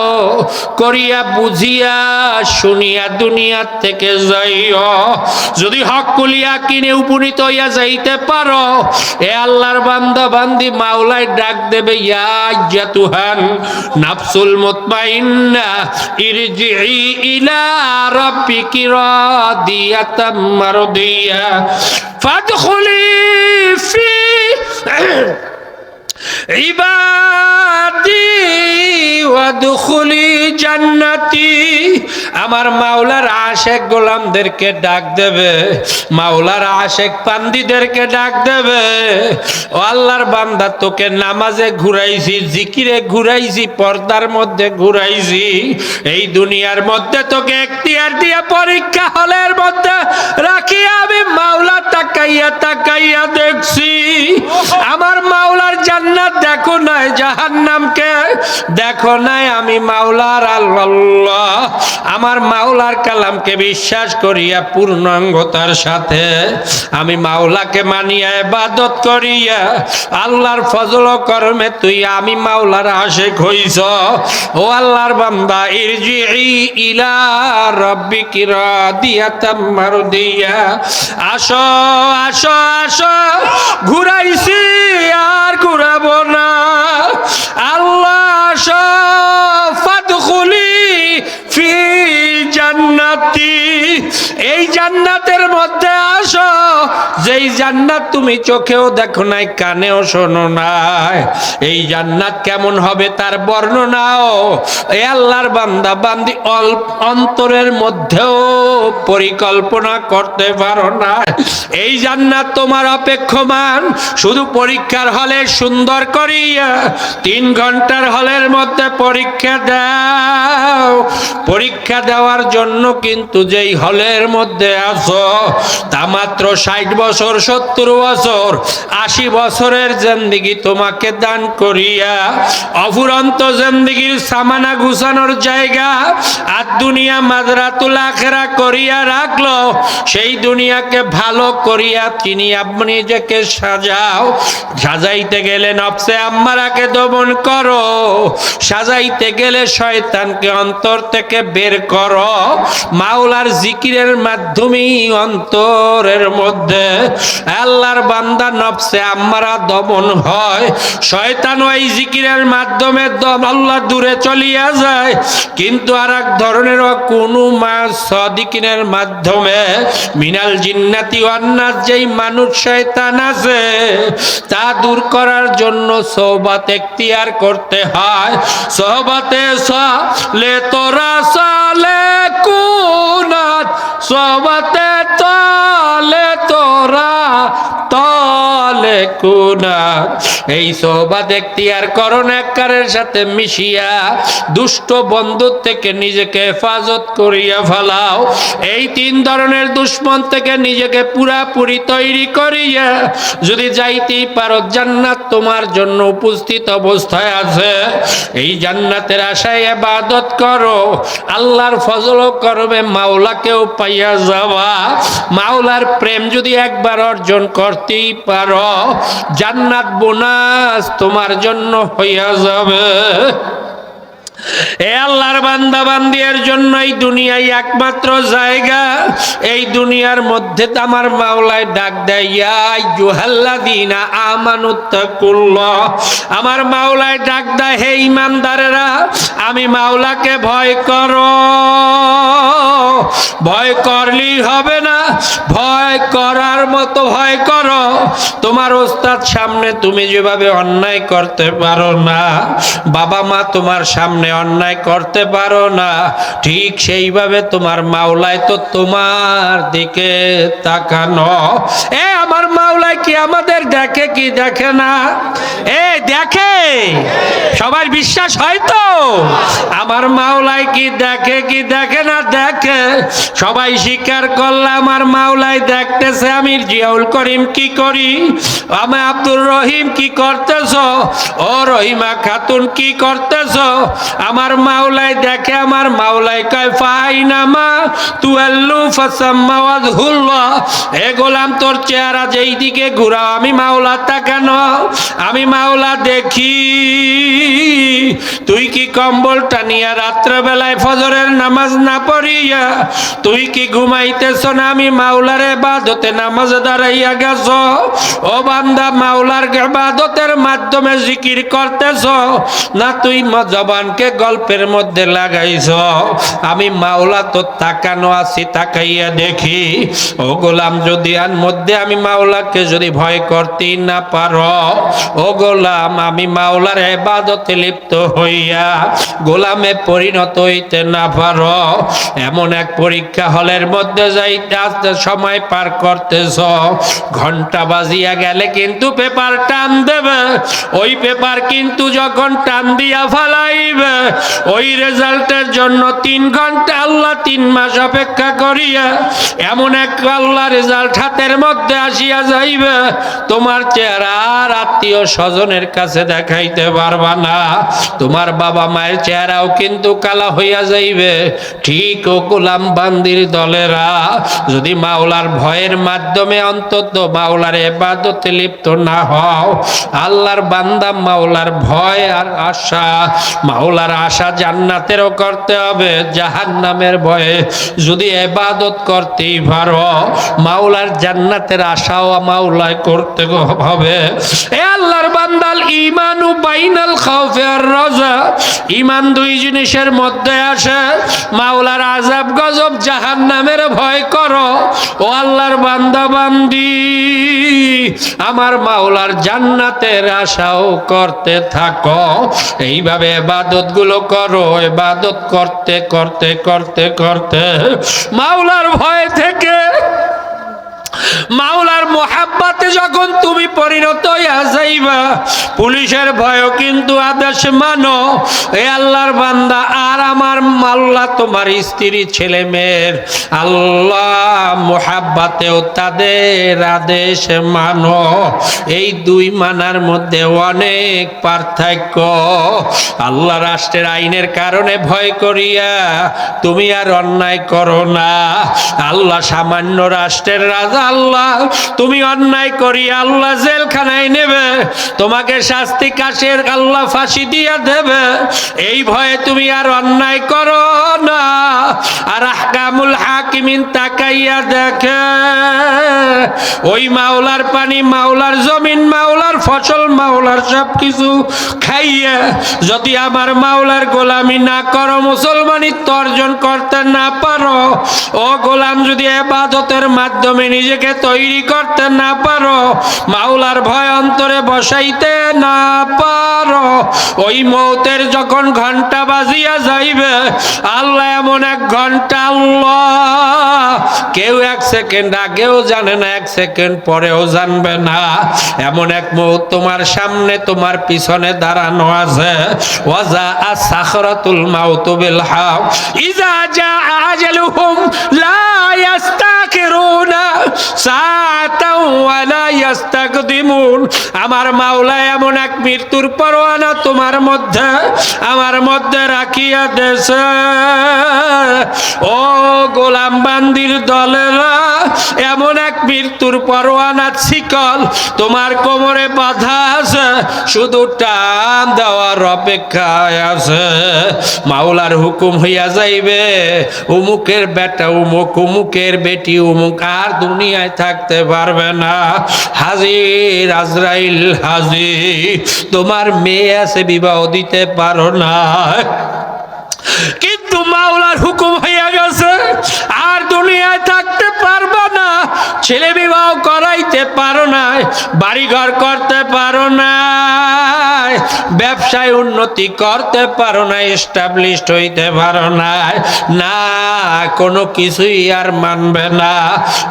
করিয়া বুঝিয়া শুনিয়া দুনিয়ার থেকে যাইও। যদি হক্কুল ইয়াকিনে উপনীত হইয়া যাইতে পারো, এ আল্লাহর বান্দা বান্দি, মাওলাই ডাক দেবে, ইয়া আইয়াতুহান নাফসুল মুতমাইন্না ইরজিই ইলা রাব্বিকি রাদিয়াতাম মারদিয়া ফাদখুলি ফি ইবাদি ওয়াদখুলি জান্নাতি। আমার মাওলার আশেক গোলামদেরকে ডাক দেবে, মাওলার আশেক পান্দিদেরকে ডাক দেবে, ও আল্লাহর বান্দা, তোকে নামাজে ঘুরাইছি, জিকিরে ঘুরাইছি, পর্দার মধ্যে ঘুরাইছি, এই দুনিয়ার মধ্যে তোকে এখতিয়ার দিয়ে পরীক্ষা হলের মধ্যে রাখিয়া আমি মাওলা তাকাইয়া তাকাইয়া দেখছি। আমার মাওলার জান্নাত দেখো নাই, জাহান্নামকে দেখো নাই। আমি মাওলার আল্লাহ, আমার মাওলার কালামকে বিশ্বাস করিয়া পূর্ণাঙ্গতার সাথে আমি মাওলাকে মানিয়া ইবাদত করিয়া আল্লাহর ফজল ও করমে তুই আমি মাওলার আশিক হইছ। ও আল্লাহর বান্দা, ইরজিই ইলা রাব্বিকি রাদিয়াতাম মারদিয়া, আসো আসো আসো, ঘুরাইছি আর ঘুরাবো না। আল্লাহ আসো, ফাদখুলি ফি জান্নাতি, এই জান্নাতের মধ্যে আসো, যেই জান্নাত তুমি চোখেও দেখো নাই, কানেও শোনো নাই। এই জান্নাত কেমন হবে তার বর্ণনাও এ আল্লাহর বান্দা বান্দি অন্তরের মধ্যেও পরিকল্পনা করতে পারো না। এই জান্নাত তোমার অপেক্ষমান, শুধু পরীক্ষার হলে সুন্দর করিয়া 3 ঘন্টার হলের মধ্যে পরীক্ষা দাও। পরীক্ষা দেওয়ার জন্য কিন্তু যেই হলের মধ্যে আছো তা মাত্র 60 বছর, 70 বছর, 80 বছরের জিন্দেগি তোমাকে দান করিয়া অফুরন্ত জিন্দেগির সামানা গুছানোর জায়গা আর দুনিয়া মাজরাতুল আখিরা করিয়া রাখলো। সেই দুনিয়াকে ভালো করিয়া তিনি আপনি নিজেকে সাজাও। সাজাইতে গেলে নফসে আম্মারাকে দমন করো, সাজাইতে গেলে শয়তানকে অন্তর থেকে বের করো। মাওলার জিকিরের মাধ্যমেই অন্তরের মধ্যে মধ্যে আল্লাহর বান্দা নফসে আম্মারা দমন হয়, শয়তান ওই জিকিরের মাধ্যমে আল্লাহ দূরে চলিয়া যায়। কিন্তু আর এক ধরনের কোনো সাদিকিনের মাধ্যমে মিনাল জিন্নাতি ওয়ান নাস, যেই মানুষ শয়তান আছে তা দূর করার জন্য সওবাত এখতিয়ার করতে হয়। সওবাতে সালে তোরা সালে কুনাত, সওবাতে তালে তোরা তালে কুনাত। এই সওবাত এখতিয়ার করো নেককারের সাথে মিশিয়া দুষ্ট বন্ধু থেকে নিজেকে হেফাজত করিয়া ফেলাও। এই তিন ধরনের দুশ্মন থেকে নিজেকে পুরাপুরি তৈরি করিয়া যদি যাইতেই পারো, জান্নাত তোমার জন্য উপস্থিত অবস্থায় আছে। এই জান্নাতের আশায় ইবাদত করো, আল্লাহর ফজল করবে, মাওলাকেও পাইয়া যাওয়া। মাওলার প্রেম যদি একবার অর্জন করতেই পারো, জান্নাত বোনাস তোমার জন্য হইয়া যাবে। এ আল্লাহর বান্দা বান্দির জন্য এই দুনিয়ায় একমাত্র জায়গা। এই দুনিয়ার মধ্যে আমার মাওলায় ডাক দেয়, ইয়া আইয়ুহাল্লাযীনা আমানুত্তাকুল্লাহ। আমার মাওলায় ডাক দেয়, হে ঈমানদারেরা, আমি মাওলাকে ভয় করো। ভয় করলেই হবে না, ভয় করার মতো ভয় করো। তোমার ওস্তাদ সামনে তুমি যেভাবে অন্যায় করতে পারো না, বাবা মা তোমার সামনে অন্যায় করতে পারো না, ঠিক সেইভাবে তোমার মাওলায় তো তোমার দিকে তাকানো। এ আমার মাওলায় কি আমাদের দেখে কি দেখে না? এ দেখে, সবার বিশ্বাস হয় তো? আমার মাওলায় কি দেখে কি দেখে না? দেখে। সবাই স্বীকার করলে আমার মাওলায় দেখতেছে। আমি জিয়াউল করিম কি করি, আমি আব্দুর রহিম কি করতেছ, ও রহিমা খাতুন কি করতেছ, আমার মাওলায় দেখে। আমার মাওলায় কয় ফাইনামা তুয়াল্লু ফাসাম্মা ওয়াজহুল্লাহ। হে গোলাম, তোর চেহারা যেই দিকে ঘুরাও আমি মাওলা তাকানো, আমি মাওলা দেখি। তুই কি কম্বল টানিয়া রাত্রেবেলায় ফজরের নামাজ না পড়িয়া তুই কি ঘুমাইতেছ না? আমি মাওলার ইবাদতে নামাজে দাঁড়াইয়া গেছ। ও বান্দা, মাওলার ইবাদতের মাধ্যমে জিকির করতেছ না তুই জবানকে গল্পের মধ্যে লাগাইছ? আমি মাওলা তো তাকানো আছি, তাকাইয়া দেখি। ও গোলাম, যদি আন মধ্যে আমি মাওলাকে যদি ভয় করতেই না পারো, ও গোলাম, আমি মাওলার ইবাদতে লিপ্ত হইয়া গোলামে পরিণত হইতে না পারো, এমন এক পরীক্ষা হলের মধ্যে যাইতে আসতে সময় পার করতেছ। ঘন্টা বাজিয়া গেলে কিন্তু পেপার টান দেবে। ওই পেপার কিন্তু যখন টান দিয়া ফালাইবে, ওই রেজাল্টের জন্য 3 ঘন্টা আল্লাহ 3 মাস অপেক্ষা করিয়া এমন এক আল্লাহ রেজাল্ট হাতের মধ্যে আসিয়া যাইবে, তোমার চেহারা আর আত্মীয় স্বজনের কাছে দেখাইতে পারবা না। তোমার বাবা মায়ের চেহারাও কিন্তু কালা হইয়া যাইবে। ঠিক ও গোলাম বান্দির দলেরা যদি মাওলার ভয়ের মাধ্যমে অন্তত মাওলার ইবাদতে লিপ্ত না হও, আল্লাহর বান্দা মাওলার ভয় আর আশা, মাওলার আশা জান্নাতেরও করতে হবে, জাহান্নামের ভয়ে যদি ইবাদত করতেই পারো, মাওলার জান্নাতের আশাও মাওলায় করতে হবে। এ আল্লাহর বান্দাল ঈমানু বাইনাল খাউফি আর রাজা। ঈমান দুই জিনিসের মধ্যে আসে। মাওলার আযাব গজব জাহান্নামের ভয় করো। ও আল্লাহর বান্দা বান্দি, আমার মাওলার জান্নাতের আশাও করতে থাকো। এইভাবে ইবাদত গুলো করো। ইবাদত করতে করতে করতে করতে মাওলার ভয় থেকে মাওলার মোহাব্বতে যখন তুমি পরিণত হইয়া যাইবা, পুলিশের ভয়ও কিন্তু আদেশ মানো। এ আল্লাহর বান্দা, আর আমার আল্লাহ তোমার স্ত্রী ছেলে মেয়ের আল্লাহ মোহাব্বতেও তাদের আদেশ মানো। এই দুই মানার মধ্যে অনেক পার্থক্য। আল্লাহ রাষ্ট্রের আইনের কারণে ভয় করিয়া তুমি আর অন্যায় করো না। আল্লাহ সামান্য রাষ্ট্রের রাজা, আল্লাহ আল্লাহ তুমি অন্যায় করিয়া আল্লাহ জেলখানায় নেবে, তোমাকে শাস্তি কাশের আল্লাহ ফাঁসি দিয়া দেবে, এই ভয়ে তুমি আর অন্যায় করো না। আর আহকামুল হাকিমিন তাকাইয়া দেখে ওই মাওলার পানি, মাওলার জমিন, মাওলার ফসল, মাওলার সব কিছু খাইয়া যদি আমার মাওলার গোলামি না করো, মুসলমানিত্ব অর্জন করতে না পারো, ও গোলাম যদি ইবাদতের মাধ্যমে নিজেকে তৈরি করতে না পারো, মাওলার ভয় অন্তরে বসাইতে না পারো, ওই মৌতের যখন ঘন্টা বাজিয়া যাইবে, আল্লাহ এমন এক ঘন্টা, আল্লাহ কেউ এক সেকেন্ড আগেও জানে না, এক সেকেন্ড পরেও জানবে না, এমন এক মৌত তোমার সামনে তোমার পিছনে দাঁড়ানো আছে। ওয়াজা আস-সাখরাতুল মাউতু বিল হক ইজা জা আজালুহুম লা ইস্তাখিরুনা সাআতাও ওয়া লা ইস্তাকদিমুন। আমার মাওলা এমন এক মৃত্যুর পরোয়ানা তোমার মধ্যে, আমার মধ্যে রাখিয়া দেছে। ও গোলাম বান্দির দলেরা, এমন এক মৃত্যুর পরোয়ানা শিকল তোমার কোমরে বাঁধা আছে, শুধু টান দেওয়ার অপেক্ষায় আছে। মাওলার হুকুম হইয়া যাইবে, উমুকের বেটা উমুক, উমুকের বেটি উমুক আর দুনিয়ায় থাকতে পারবে না। হাজির আজরাইল হাজির, তোমার মেয়ে আছে বিবাহ দিতে পারো না, কিন্তু মাওলার হুকুম হইয়া গেছে আর দুনিয়ায় থাকতে পারবে না। ছেলে বিবাহ করাইতে পারো না, বাড়িঘর করতে পারো না, ব্যবসায় উন্নতি করতে পারো না, এস্টাবলিশড হইতে পারো না, না কোনো কিছুই আর মানবে না।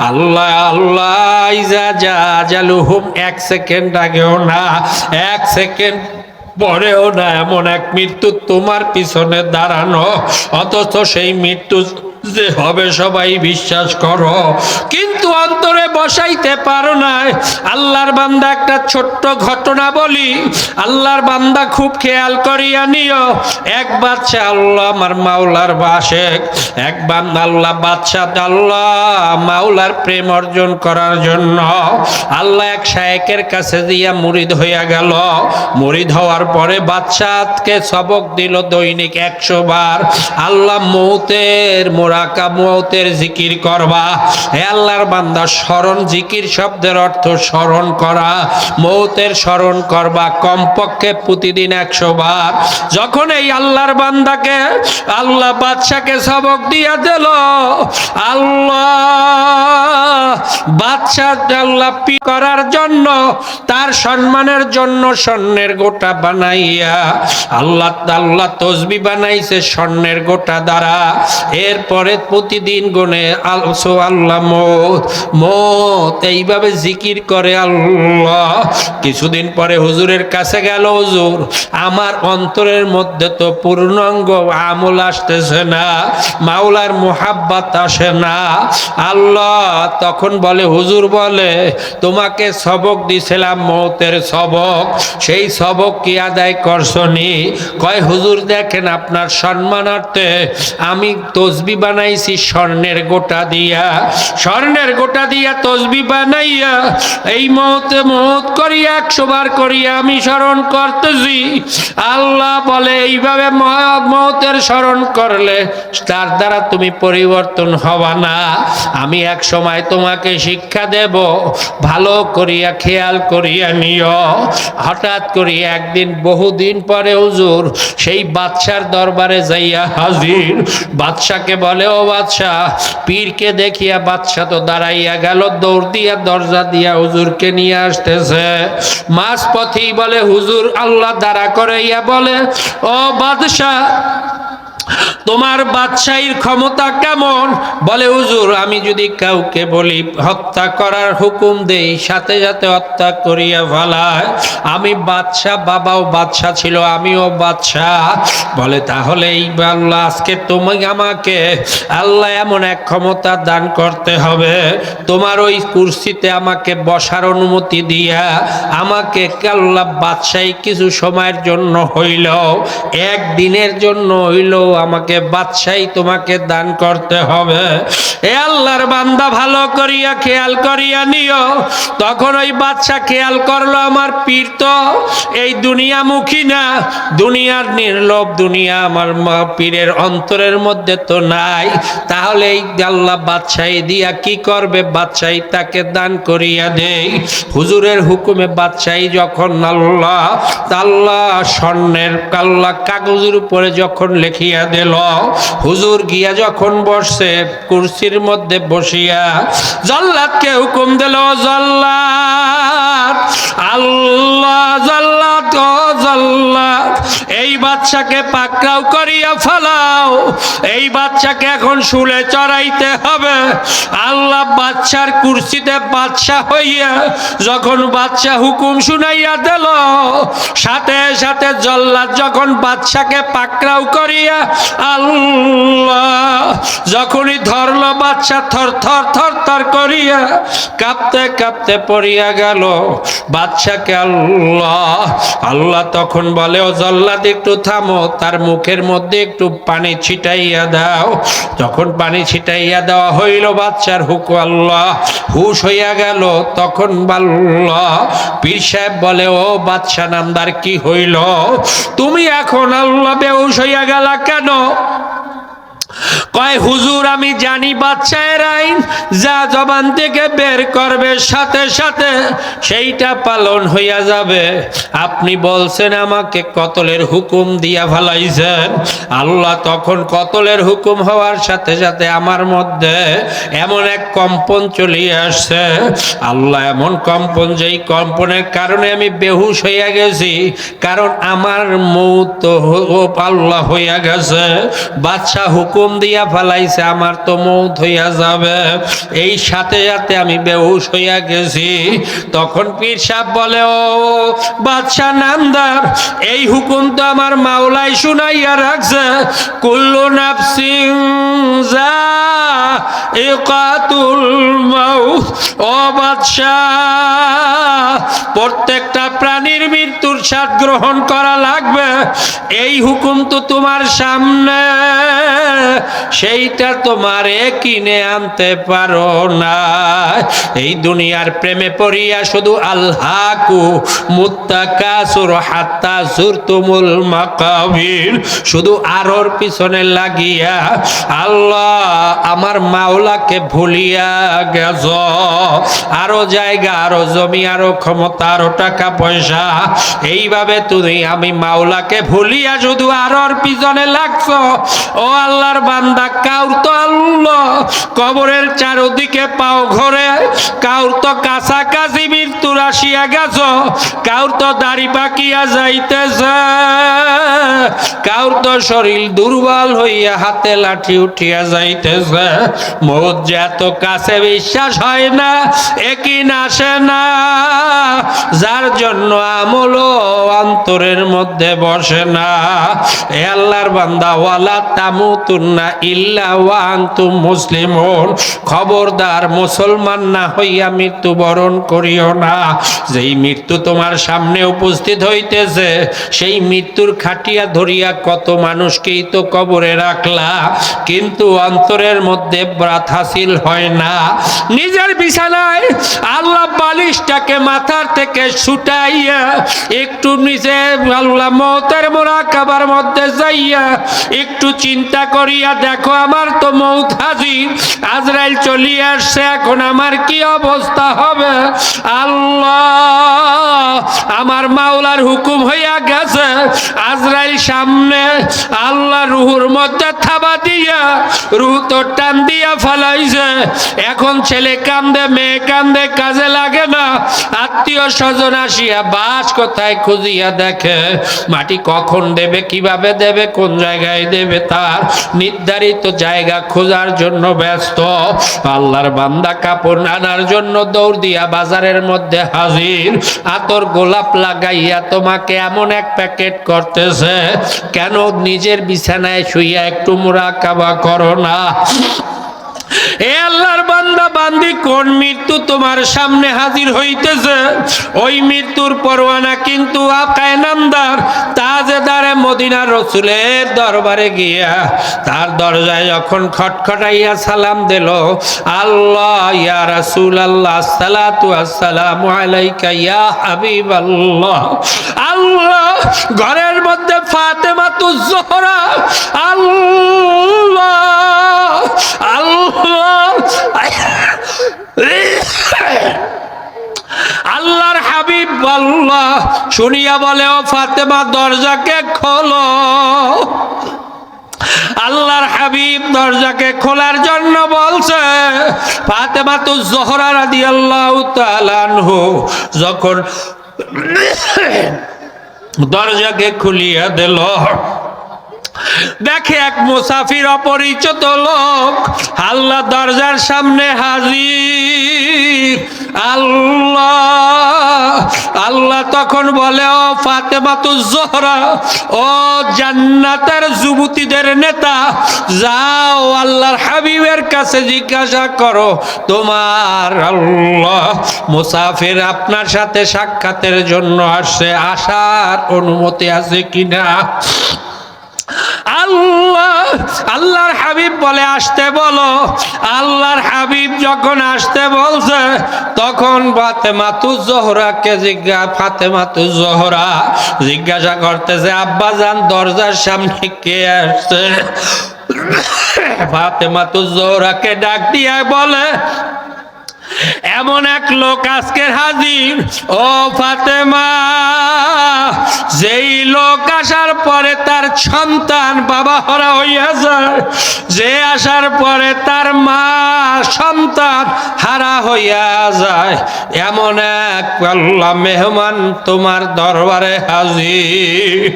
আল্লাহ আল্লাহ ইজা জা আজালুহুম, এক সেকেন্ড আগেও না, এক সেকেন্ড পরেও না, এমন এক মৃত্যু তোমার পিছনে দাঁড়ানো, অথচ সেই মৃত্যু যে হবে সবাই বিশ্বাস করো, কিন্তু অন্তরে বসাইতে পারো না। আল্লাহর বান্দা একটা ছোট্ট ঘটনা বলি, আল্লাহর বান্দা খুব খেয়াল করিয়া নিও। এক বাদশা, আল্লাহ আমার মাওলার বাশেক, এক বান্দা আল্লাহ বাদশা আল্লাহ মাওলার প্রেম অর্জন করার জন্য আল্লাহ এক শায়েকের কাছে দিয়া মুরিদ হইয়া গেল। মুরিদ হওয়ার পরে বাদশাকে সবক দিল দৈনিক 100 বার আল্লাহ মৌতের মোরাকাব, মৌতের জিকির করবা। হে আল্লাহর বান্দা, স্মরণ, জিকির শব্দের অর্থ স্মরণ করা, মৌতের স্মরণ করবা কমপক্ষে প্রতিদিন 100 বার। যখন এই আল্লাহর বান্দাকে আল্লাহ বাদশাকে সবক দিয়া দিল, আল্লাহ বাদশা আল্লাহ করার জন্য, তার সম্মানের জন্য স্বর্ণের গোটা বানাইয়া আল্লাহ আল্লাহ তসবি বানাইছে স্বর্ণের গোটা দ্বারা। এরপরে প্রতিদিন গুনে আল্লাহ মত মত এইভাবে জিকির করে আল্লাহ। কিছুদিন পরে হুজুরের কাছে গেল, হুজুর আমার অন্তরের মধ্যে তো পূর্ণাঙ্গ আমল আসতেছে না, মাওলার মুহাব্বত আসে না। আল্লাহ তখন বলে, হুজুর বলে তোমাকে সবক দিছিলাম মৌতের সবক, সেই সবক কি আদায় করছনি? কয় হুজুর দেখেন আপনার সম্মানার্থে আমি তসবি বানাইছি স্বর্ণের গোটা দিয়া, স্বর্ণের গোটা দিয়া তসবি বানাইয়া এই মৌতে মৌত করিয়া 100 বার করিয়া আমি স্মরণ করতেছি। আল্লাহ বলে এইভাবে মৌতের স্মরণ করলে তার দ্বারা তুমি পরিবর্তন হবা না। আমি এক সময় তোমাকে শিক্ষা দেব, ভালো করিয়া খেয়াল করিয়া নিও। হঠাৎ করিয়া একদিন বহুদিন পরে হুজুর সেই বাদশার দরবারে যাইয়া হাজির। বাদশাকে বলে, ও বাদশা, পীরকে দেখিয়া বাদশা তো দাঁড়াইয়া গেল, দৌড় দিয়া দরজা দিয়া হুজুরকে নিয়ে আসতেছে। মাঝ পথেই বলে, হুজুর আল্লাহ দাঁড়া করাইয়া বলে, ও বাদশা তোমার বাদশাহীর ক্ষমতা কেমন? বলে, হুজুর আমি যদি কাউকে বলি হত্যা করার হুকুম দেই, সাথে সাথে হত্যা করিয়া ফেলায়। আমি বাদশা, বাবাও বাদশা ছিল, আমিও বাদশা। বলে, তাহলে এই আল্লাহ আজকে তুমি আমাকে আল্লাহ এমন এক ক্ষমতা দান করতে হবে, তোমার ওই কুরসিতে আমাকে বসার অনুমতি দিয়া আমাকে আল্লাহ বাদশাহী কিছু সময়ের জন্য হইল, একদিনের জন্য হইল আমাকে বাদশাহী তোমাকে দান করতে হবে। এ আল্লাহর বান্দা ভালো করিয়া খেয়াল করিয়া নিও। তখন ওই বাদশা খেয়াল করলো আমার পীর তো এই দুনিয়ামুখী না, দুনিয়ার নির্লোভ, দুনিয়া আমার পীরের অন্তরের মধ্যে তো নাই। তাহলে এই আল্লাহ বাদশাহী দিয়া কি করবে? বাদশাহী তাকে দান করিয়া দেই। হুজুরের হুকুমে বাদশাহী যখন আল্লাহ স্বর্ণের কাগজের উপরে যখন লিখিয়া দিল, হুজুর গিয়া যখন বসছে কুরসির মধ্যে বসিয়া জল্লাদকে হুকুম দিল, জল্লাদ, আল্লাহ জল্লাদ, ও জল্লাদ, এই বাদশাকে পাকড়াও করিয়া ফেলাও, এই বাদশাকে এখন শুলে চড়াইতে হবে। আল্লাহ বাদশার কুরসিতে বাদশা হইয়া যখন বাদশা হুকুম শুনাইয়া দিল, সাথে সাথে জল্লাদ যখন বাদশাকে পাকড়াও করিয়া আল্লাহ যখনই ধরল, বাদশা থর থর থর থর করিয়া কাঁপতে কাঁপতে পড়িয়া গেল। বাদশাকে আল্লাহ তখন বলে, ও জল্লাদ একটু থামো, তার মুখের মধ্যে একটু পানি ছিটাইয়া দাও। যখন পানি ছিটাইয়া দেওয়া হইল, বাদশার হুকুম আল্লাহ হুশ হইয়া গেল। তখন আল্লাহ পীর সাহেব বলে, ও বাদশা নামদার কি হইল? তুমি এখন আল্লাহ বেহুশ হইয়া গেলা কেন? কয়, হুজুর আমি জানি বাদশাহের আইন যা জবান থেকে বের করবে সাথে সাথে সেইটা পালন হইয়া যাবে। আপনি বলছেন আমাকে কতলের হুকুম দিয়া ফেলাইছেন। আল্লাহ তখন কতলের হুকুম হওয়ার সাথে সাথে আমার মধ্যে এমন এক কম্পন চলিয়ে আসছে। আল্লাহ এমন কম্পন, যেই কম্পনের কারণে আমি বেহুশ হইয়া গেছি, কারণ আমার মৌত আল্লাহ হইয়া গেছে। বাদশাহ হুকুম দিয়া ফেলাইছে, আমার তো মৌত হইয়া যাবে, এই সাথে সাথে আমি বেহুশ হইয়া গেছি। তখন পীর সাহেব বলে, ও বাদশা নামদার, এই হুকুম তো আমার মাওলাই শুনাইয়া রাখছে, কুল্লু নাফসিন যায়িকাতুল মাউত। ও বাদশা, প্রত্যেকটা প্রাণীর মৃত্যুর স্বাদ গ্রহণ করা লাগবে, এই হুকুম তো তোমার সামনে, সেইটা তোমারে কিনে আনতে পারো না। এই দুনিয়ার প্রেমে পড়িয়া শুধু আল্লাহকু মুত্তাকাসুর হাত্তা যুরতুমুল মাকাবির, শুধু আরোর পিছনে লাগিয়া আল্লাহ আমার মাওলাকে ভুলিয়া গেছ। আরো জায়গা, আরো জমি, আরো ক্ষমতা, আরো টাকা পয়সা, এইভাবে তুমি আমি মাওলাকে ভুলিয়া শুধু আরোর পিছনে লাগছ। ও আল্লাহর বান্দা, কাউর তো আল্লাহ কবরের চারদিকে পাও ঘরে, কাউর তো কাছাকাছি মৃত্যুর আসিয়া গেছ, কাউর তো দাড়ি পাকিয়া যাইতেছে, কাউর তো শরীর দুর্বল হইয়া হাতে লাঠি উঠিয়া যাইতেছে। মৌত যে এত কাছে বিশ্বাস হয় না, একই আসে না, যার জন্য আমল অন্তরের মধ্যে বসে না। এ আল্লাহর বান্দা, ওয়ালা তামুতুন্না ইল্লা ওয়া আনতুম মুসলিমুন, খবরদার মুসলমান না হইয়া মৃত্যুবরণ করিও না। যেই মৃত্যু তোমার সামনে উপস্থিত হইতেছে, সেই মৃত্যুর খাটিয়া ধরিয়া কত মানুষকেই তো কবরে রাখলা, কিন্তু অন্তরের মধ্যে ব্রাত হাসিল হয় না। নিজের বিছানায় আল্লাহ বালিশটাকে মাথার থেকে ছুটাইয়া একটু নিচে আল্লাহ মওতের মুরাকাবার মধ্যে যাইয়া একটু চিন্তা করিয়া দেখো, আমার তো মৌত হাজির, আজরাইল চলিয়ে আসছে, এখন আমার কি অবস্থা হবে? আল্লাহ আমার মাওলার হুকুম হইয়া গেছে, আজরাইল সামনে, আল্লাহ রুহুর মধ্যে থাবা দিয়া রুহ তো টান দিয়া ফেলাইছে। এখন ছেলে কান্দে, মেয়ে কান্দে, কাজে লাগে না, আত্মীয় স্বজন আসিয়া বাস কোথায় খুঁজিয়া দেখে, মাটি কখন দেবে, কিভাবে দেবে, কোন জায়গায় দেবে, তার নির্ধারিত জায়গা খোঁজার জন্য ব্যস্ত। আল্লাহর বান্দা কাপড় আনার জন্য দৌড় দিয়া বাজারের মধ্যে হাজির, আতর গোলাপ লাগাইয়া তোমাকে এমন এক প্যাকেট করতেছে, কেন নিজের বিছানায় শুইয়া একটু মুরাকাবা করো না? এ আল্লাহর বান্দা বান্দি, কোন মৃত্যু তোমার সামনে হাজির হইতেছে, ওই মৃত্যুর পরোয়ানা কিন্তু আকায়ে নামদার তাজেদারে মদিনার রাসূলের দরবারে গিয়া তার দরজায় যখন খটখটাইয়া সালাম দিল, আল্লাহ ইয়া রাসূলুল্লাহ আসসালাতু আসসালামু আলাইকা ইয়া হাবিবাল্লাহ, আল্লাহ ঘরের মধ্যে ফাতেমাতুজ জোহরা, আল্লাহ আল্লাহ আল্লাহর হাবিব আল্লাহ শুনিয়া বলে, ও ফাতেমা দরজাকে খোলো। আল্লাহর হাবিব দরজাকে খোলার জন্য বলছে। ফাতেমাতুজ জোহরা রাদিয়াল্লাহু তাআলা আনহু যখন দরজাকে খুলিয়া দিল, দেখে এক মুসাফির অপরিচিত লোক আল্লাহ দরজার সামনে হাজির। আল্লাহ আল্লাহ তখন বলে, ও ফাতেমাতুজ জোহরা, ও জান্নাতের যুবতীদের নেতা, যাও আল্লাহর হাবিবের কাছে জিজ্ঞাসা করো তোমার আল্লাহ মুসাফির আপনার সাথে সাক্ষাতের জন্য আসছে, আসার অনুমতি আছে কিনা। আল্লাহ আল্লাহর হাবিব বলে, আসতে বলো। আল্লাহর হাবিব যখন আসতে বলছে তখন ফাতেমাতুজ জোহরা জিজ্ঞাসা করতেছে, আব্বা জান দরজার সামনে কে আসছে? ফাতেমাতুজ জোহরাকে ডাক দিয়া বলে, এমন এক লোক আজকের হাজির ও ফাতেমা, যেই লোক আসার পরে তার সন্তান বাবা হারা হইয়া যায়, যে আসার পরে তার মা সন্তান হারা হইয়া যায়, এমন এক আল্লাহ মেহমান তোমার দরবারে হাজির।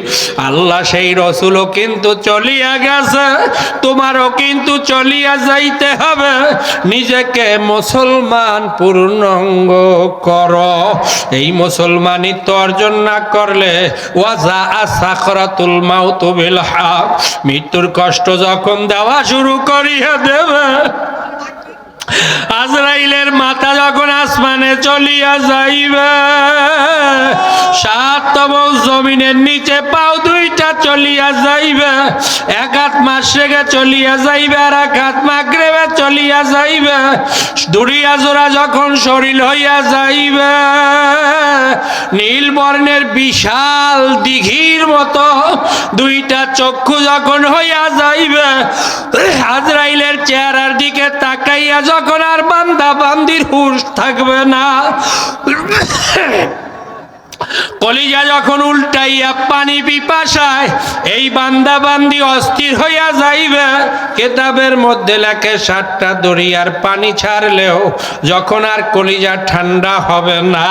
আল্লাহ সেই রসুলও কিন্তু চলিয়া গেছে, তোমারও কিন্তু চলিয়া যাইতে হবে। নিজেকে মুসলমান পূর্ণাঙ্গ কর। এই মুসলমানিত্ব অর্জন না করলে মৃত্যুর কষ্ট যখন দেওয়া শুরু করিয়া দেবে, আজরাইলের মাথা যখন আসমানে চলিয়া যাইবে, সাতম জমিনের নিচে পাও দুইটা চলিয়া যাইবে, এক হাত মাশরিকে চলিয়া যাইবে আর এক হাত মাগরিবে চলিয়া যাইবে, দুরিয়া জোড়া যখন শরীর হইয়া যাইবে, নীল বর্ণের বিশাল দিঘির মতো দুইটা চক্ষু যখন হইয়া যাইবে, আজরাইলের চেহারার দিকে তাকাইয়া যখন আর বান্দা বান্দির হুঁশ থাকবে না, কলিজা যখন উল্টাইয়া পানি পিপাসায় এই বান্দা বান্দি অস্থির হইয়া যাইবে, কেতাবের মধ্যে লেখে 7টা দরিয়ার পানি ছাড়লেও যখন আর কলিজা ঠান্ডা হবে না,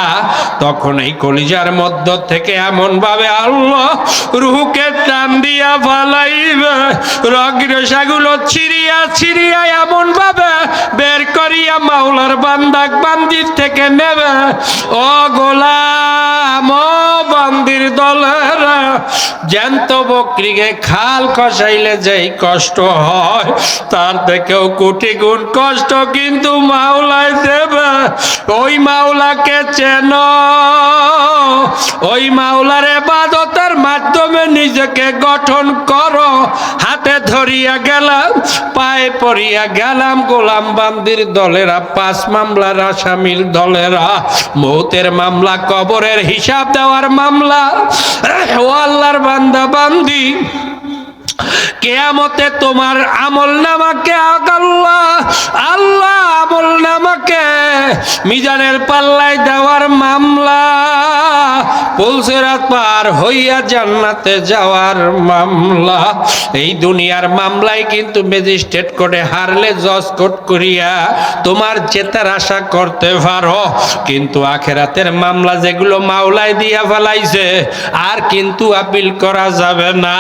তখন এই কলিজার মধ্য থেকে এমন ভাবে আল্লাহ রূহকে টান দিয়া ফালাইবে, রগরেশাগুলো ছিড়িয়া ছিড়িয়া এমন ভাবে বের করিয়া মাওলার বান্দাক বান্দির থেকে নেবে। ও গোলাম, বান্দির দলেরা, জ্যান্ত বকরিকে খাল খসাইলে যেই কষ্ট হয় তার থেকেও কোটি গুণ কষ্ট কিন্তু মাওলায় দেবে। ওই মাওলাকে চেন, ওই মাওলার ইবাদতের মাধ্যমে নিজেকে গঠন করো। হাতে ধরিয়া গেলাম, পায়ে পড়িয়া গেলাম গোলাম বান্দির দলেরা, 5 মামলার আসামির দলেরা, মৌতের মামলা, কবরের হিসাব দেওয়ার মামলা। ও আল্লাহর বান্দা বান্দি, কিয়ামতে তোমার আমল নামাকে আল্লাহ আমল নামাকে মিজানের পাল্লায় দেওয়ার মামলা, পুলসিরাত পার হইয়া জান্নাতে যাওয়ার মামলা। এই দুনিয়ার মামলায় কিন্তু ম্যাজিস্ট্রেট কোর্টে হারলে জজ কোর্ট করিয়া তোমার জেতার আশা করতে পারো, কিন্তু আখেরাতের মামলা যেগুলো মাওলায় দিয়া ফেলাইছে আর কিন্তু আপিল করা যাবে না।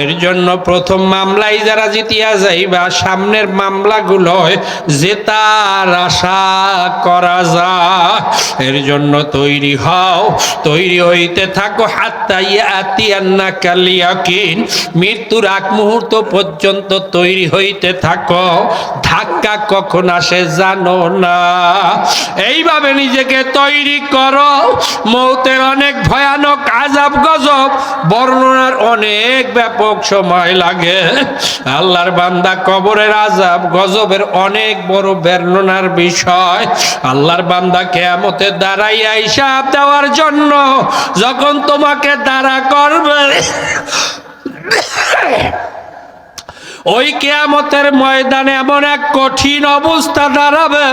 এর জন্য প্রথম মামলায় যারা জিতিয়া যাইবা, সামনের মামলাগুলোয় জেতার আশা করা যায়। এর জন্য তৈরি হও, তৈরি হইতে থাকো। হাত্তা ইয়াতিয়ান্নাকাল ইয়াকিন, মৃত্যুর আগ মুহূর্ত পর্যন্ত তৈরি হইতে থাকো। ধাক্কা কখন আসে জানো না। এইভাবে নিজেকে তৈরি করো। মৌতের অনেক ভয়ানক আযাব গজব বর্ণনার অনেক ব্যাপক সময় লাগে। আল্লাহর বান্দা, কবরের আযাব গজবের অনেক বড় বর্ণনার বিষয়। আল্লাহর বান্দা কিয়ামতে দাঁড়াইয়া হিসাব দেওয়ার জন্য যখন তোমাকে দাঁড়া করবে, ওই কিয়ামতের ময়দানে এমন এক কঠিন অবস্থা দাঁড়াবে।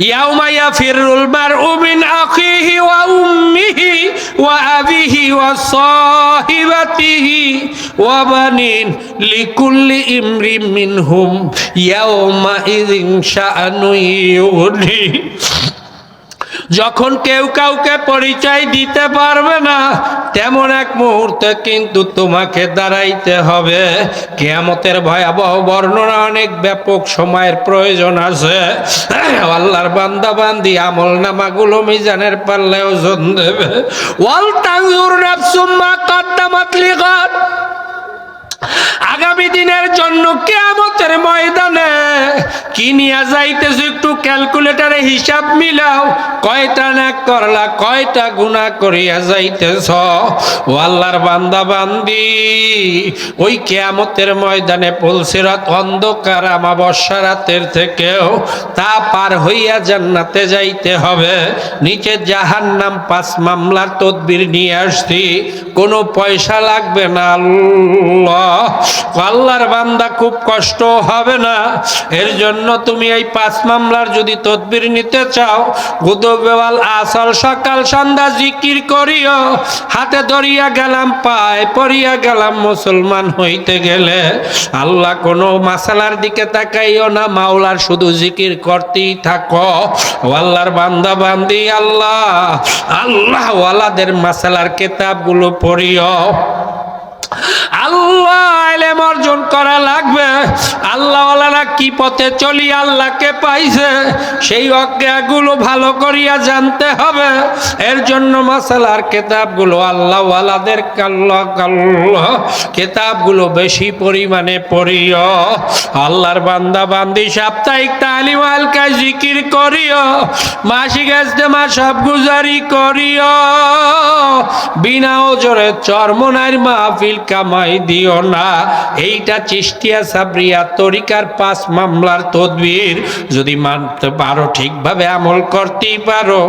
ইয়াউমা ইয়াফিরুল মারউ মিন আখিহি ওয়া উম্মিহি ওয়া আবিহি ওয়া সাহিবাতিহি ওয়া বানিন লিকুল্লি ইমরিন মিনহুম ইয়াউমা ইযিন শাআনু ইউগনি। যখন কেউ কাউকে পরিচয় দিতে পারবে না, তেমন এক মুহূর্তে কিন্তু তোমাকে দাঁড়াইতে হবে। কিয়ামতের ভয়াবহ বর্ণনা অনেক ব্যাপক সময়ের প্রয়োজন আছে। আল্লাহর বান্দা বান্দি আমল নামাগুলো মিজানের পাল্লায় ওজন দেবে। ওয়াল তানজুর নাফসুম মা কদ্দামাত লিগাদ, আগামী দিনের জন্য কিয়ামতের ময়দানে কি নিয়ে যাইতেছ একটু ক্যালকুলেটরে হিসাব মিলাও। কয়টা নেক করলা, কয়টা গুনাহ করিয়া যাইতেছ। ও আল্লাহর বান্দা বান্দি, ওই কিয়ামতের ময়দানে পুলসিরাত অন্ধকার আমাবস্যা রাতের থেকেও তা পার হইয়া জান্নাতে যাইতে হবে। নিচে জাহান্নাম 5 মামলার তদবির নিয়ে আসছি, কোনো পয়সা লাগবে না। আল্লাহর বান্দা, খুব কষ্ট হবে না। এর জন্য তুমি এই 5 মামলার যদি তদবির নিতে চাও, গুদবেওয়াল আসল সকাল সন্ধ্যা জিকির করিও। হাতে ধরিয়া গেলাম, পায়ে পড়িয়া গেলাম। মুসলমান হইতে গেলে আল্লাহ কোনো মাসালার দিকে তাকাইও না, মাওলার শুধু জিকির করতেই থাকো। আল্লাহর বান্দা বান্দি, আল্লাহ আল্লাহ ওয়ালাদের মাসালার কিতাবগুলো পড়িও। আল্লাহ ইলম অর্জন করা লাগবে। আল্লাহ ওয়ালারা কি পথে চলি আল্লাহকে পাইছে, সেই অজ্ঞাগুলো ভালো করিয়া জানতে হবে। এর জন্য মাসালার কিতাবগুলো আল্লাহ ওয়ালাদের কিতাবগুলো বেশি পরিমাণে পড়িও। আল্লাহর বান্দা বান্দি, সাপ্তাহিক তালিম হালকায় জিকির করিও। মাসিক ইজতেমা সব গুজারি করিও। বিনা ওজরে চরমনার মাহফিল কামাই দিও না। এইটা চিশতিয়া সাবরিয়া তরিকার 5 মামলার তদবির যদি মানতে পারো, ঠিকভাবে আমল করতেই পারো,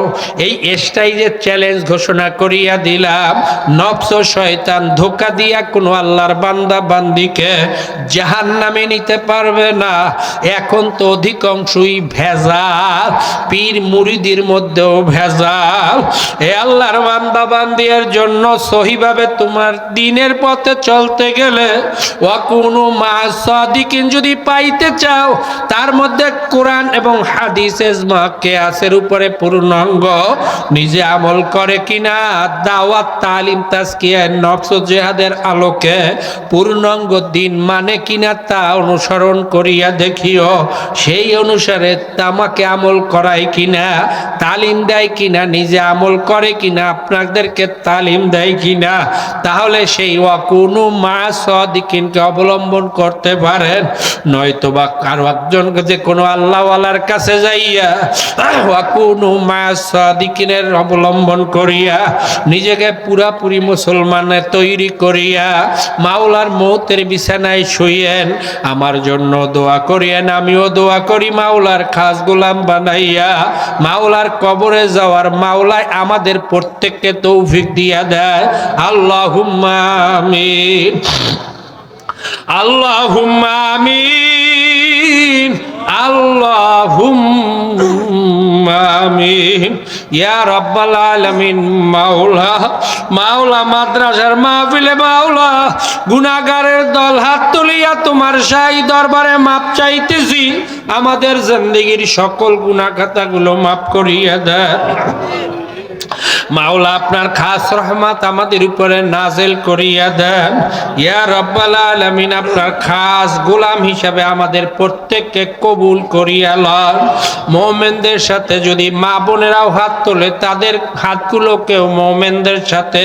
এই স্টাইজের চ্যালেঞ্জ ঘোষণা করিয়া দিলাম। নফস ও শয়তান ধোঁকা দিয়া কোনো আল্লাহর বান্দা বান্দিকে জাহান্নামে নিতে পারবে না। এখন তো অধিকাংশই ভেজাল, পীর মুরিদির মধ্যেও ভেজাল। এ আল্লাহর বান্দা বান্দির জন্য সহিভাবে তোমার দিনের পথে চলতে গেলে ওয়াকুনু মা'আস সাদিকিন যদি পাইতে চাও, তার মধ্যে কোরআন এবং হাদিস ইজমা কিয়াসের উপরে পূর্ণাঙ্গ নিজে আমল করে কিনা, দাওয়াত তালিম তাজকিয়া নফস ও জিহাদের আলোকে পূর্ণাঙ্গ দিন মানে কিনা তা অনুসরণ করিয়া দেখিও। সেই অনুসারে তামাকে আমল করায় কিনা, তালিম দেয় কিনা, নিজে আমল করে কিনা, আপনাদেরকে তালিম দেয় কিনা, তাহলে সেই ওয়াকুনু মা'আস সাদিকিনকে অবলম্বন করতে পারেন। নয়তোবা কারো একজনকে যে কোনো আল্লাহওয়ালার কাছে যাইয়া ওয়াকুনু মা'আস সাদিকিনের অবলম্বন করিয়া নিজেকে পুরাপুরি মুসলমানের তৈরি করিয়া মাওলার মৌতের বিছানায় শুইয়েন। আমার জন্য দোয়া করিয়েন, আমিও দোয়া করি মাওলার খাস গোলাম বানাইয়া মাওলার কবরে যাওয়ার মাওলায় আমাদের প্রত্যেককে তৌফিক দিয়া দেয়। আল্লাহুম্মা আমিন, আল্লাহুম্মা আমিন, আল্লাহুম্মা আমিন। ইয়া রাব্বাল আলামিন। মাওলা মাওলা মাদ্রাসার মাহফিলে মাওলা গুনাহগারের দল হাত তুলিয়া তোমার শাহী দরবারে মাপ চাইতেছি। আমাদের জিন্দেগীর সকল গুনাহ খাতাগুলো মাফ করিয়া দেন। মাওলা আপনার খাস রহমত আমাদের উপরে নাজিল করিয়া দেন। ইয়া রাব্বাল আলামিন আপনার খাস গোলাম হিসাবে আমাদের প্রত্যেককে কবুল করিয়া লন। মুমিনদের সাথে যদি মা বোনেরাও হাত তোলে তাদের হাতগুলোকেও মুমিনদের সাথে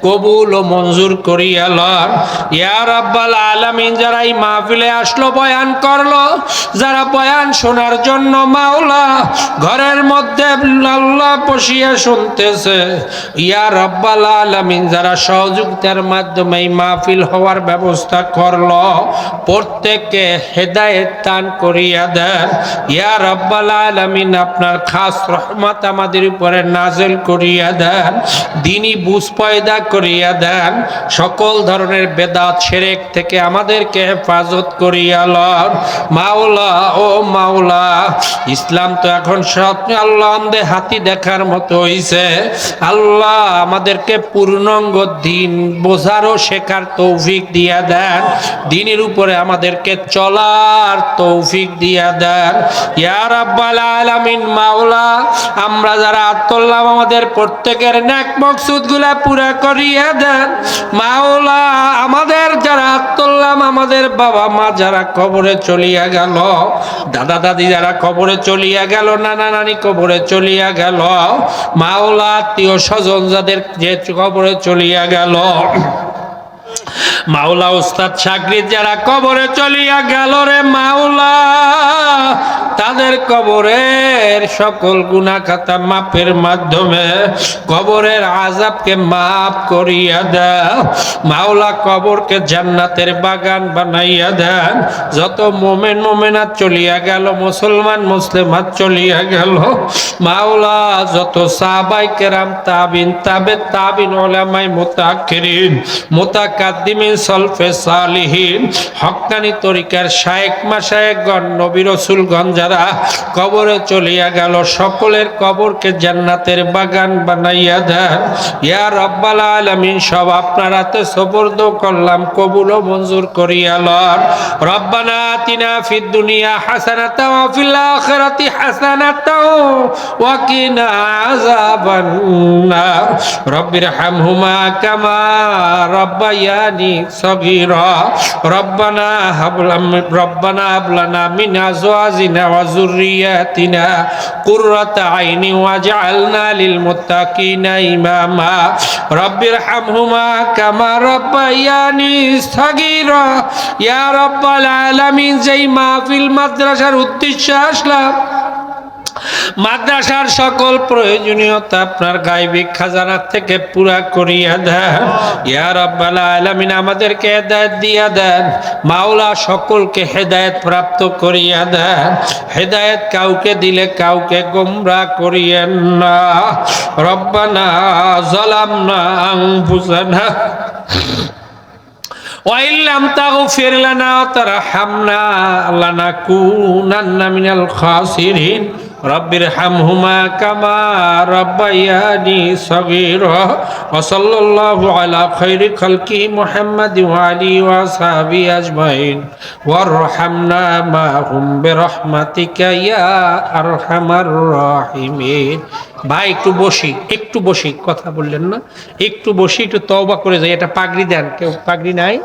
কবুল ও মঞ্জুর করিয়া লন। ইয়া রাব্বাল আলামিন যারা এই মাহফিলে আসলো বয়ান করলো, যারা বয়ান শোনার জন্য মাওলা ঘরের মধ্যে আল্লাহ বসিয়া শুনতেছে, ইয়া রাব্বাল আলামিন যারা সহযোগিতার মাধ্যমে এই মাহফিল হওয়ার ব্যবস্থা করলো, প্রত্যেককে হেদায়েত দান করিয়া দেন। ইয়া রাব্বাল আলামিন আপনার খাস রহমত আমাদের উপরে নাজিল করিয়া দেন। দ্বীনি বুঝ পয়দা করিয়া দেন। সকল ধরনের বেদাত শিরক থেকে আমাদেরকে হেফাজত করিয়া লন। মাওলা ও মাওলা, ইসলাম তো এখন সব আল্লাহ অন্ধে হাতি দেখার মতো হইছে। আল্লাহ আমাদেরকে পূর্ণাঙ্গ দ্বীন বোঝারও শেখার তৌফিক দিয়া দেন। দ্বীনের উপরে আমাদেরকে চলার তৌফিক দিয়া দেন। ইয়া রাব্বাল আলামিন মাওলা, আমরা যারা আত্মলাভ আমাদের প্রত্যেকের নেক মকসুদগুলা পুরা করিয়া দেন। মাওলা আমাদের যারা আত্মলাভ, আমাদের বাবা মা যারা কবরে চলিয়া গেল, দাদা দাদি যারা কবরে চলিয়া গেল, নানা নানি কবরে চলিয়া গেল, মাওলা আত্মীয় স্বজন যাদের যে কবরে চলিয়া গেল, মাওলা উস্তাদ শাগরিদ যারা কবরে চলিয়া গেল রে মাওলা, তাদের কবরের সকল গুনাহ খাতা মাপের মাধ্যমে কবরের আযাবকে মাফ করিয়া দাও। মাওলা কবরকে জান্নাতের বাগান বানাইয়া দেন। যত মুমিন মুমিনাত চলিয়া গেল, মুসলমান মুসলিমাত চলিয়া গেল, মাওলা যত সাহাবায়ে কেরাম, তাবিন, তাবে তাবিন, উলামায়ে মুতাআখিরিন, মুতাকাদ্দিমিন, সলফে সালিহিন, হক্কানি তরিকার শায়েখ মাশায়েখগণ, নবী রাসূলগণ যারা কবরে চলিয়া গেল, সকলের কবরকে জান্নাতের বাগান বানাইয়া দেন। ইয়া রাব্বাল আলামিন, সব আপনার হাতে সুপর্দ করলাম, কবুল ও মঞ্জুর করিয়া লন। রব্বানা আতিনা ফিদ দুনিয়া হাসানাতাও ওয়া ফিল আখিরাতি হাসানাতাও ওয়া কিনা আযাবান নার। রব্বিরহামহুমা কামা রাব্বায়ানি সগীরা। রব্বানা হাব লানা মিন আজওয়াজিনা ওয়া যুররিয়াতিনা কুররাতা আইনি ওয়াজআলনা লিল মুত্তাকিনা ইমামা। রব্বিরহামহুমা কামা রাব্বায়ানি সগীরা। ইয়া রাব্বাল আলামিন, যেই মাহফিল মাদ্রাসার উদ্দেশ্যে আসলাম, মাদ্রাসার সকল প্রয়োজনীয়তা আপনার গায়বিক খাজানা থেকে পুরা করিয়া দেন। ইয়া রাব্বাল আলামিন, আমাদেরকে হেদায়েত দিয়া দেন। মাওলা সকলকে হেদায়েত প্রাপ্ত করিয়া দেন। হেদায়েত কাউকে দিলে কাউকে গোমরাহ করিয়েন না। রব্বানা যালামনা আনফুসানা ওয়া ইল্লাম তাগফির লানা ওয়া তারহামনা লানাকুনান্না মিনাল খাসিরিন। রব্বিরহামহুমা কামা রাব্বায়ানি সগীরা। ওয়া সাল্লাল্লাহু আলা খাইরি খালকি মুহাম্মাদি ওয়া আলিহি ওয়া সাহবিহি আজমাইন ওয়ারহামনা মাহুম বিরহমাতিকা ইয়া আরহামার রাহিমিন। ভাই একটু বসি, কথা বললেন না, একটু বসি, একটু তওবা করে যাই। এটা পাগড়ি দেন, কেউ পাগড়ি নাই?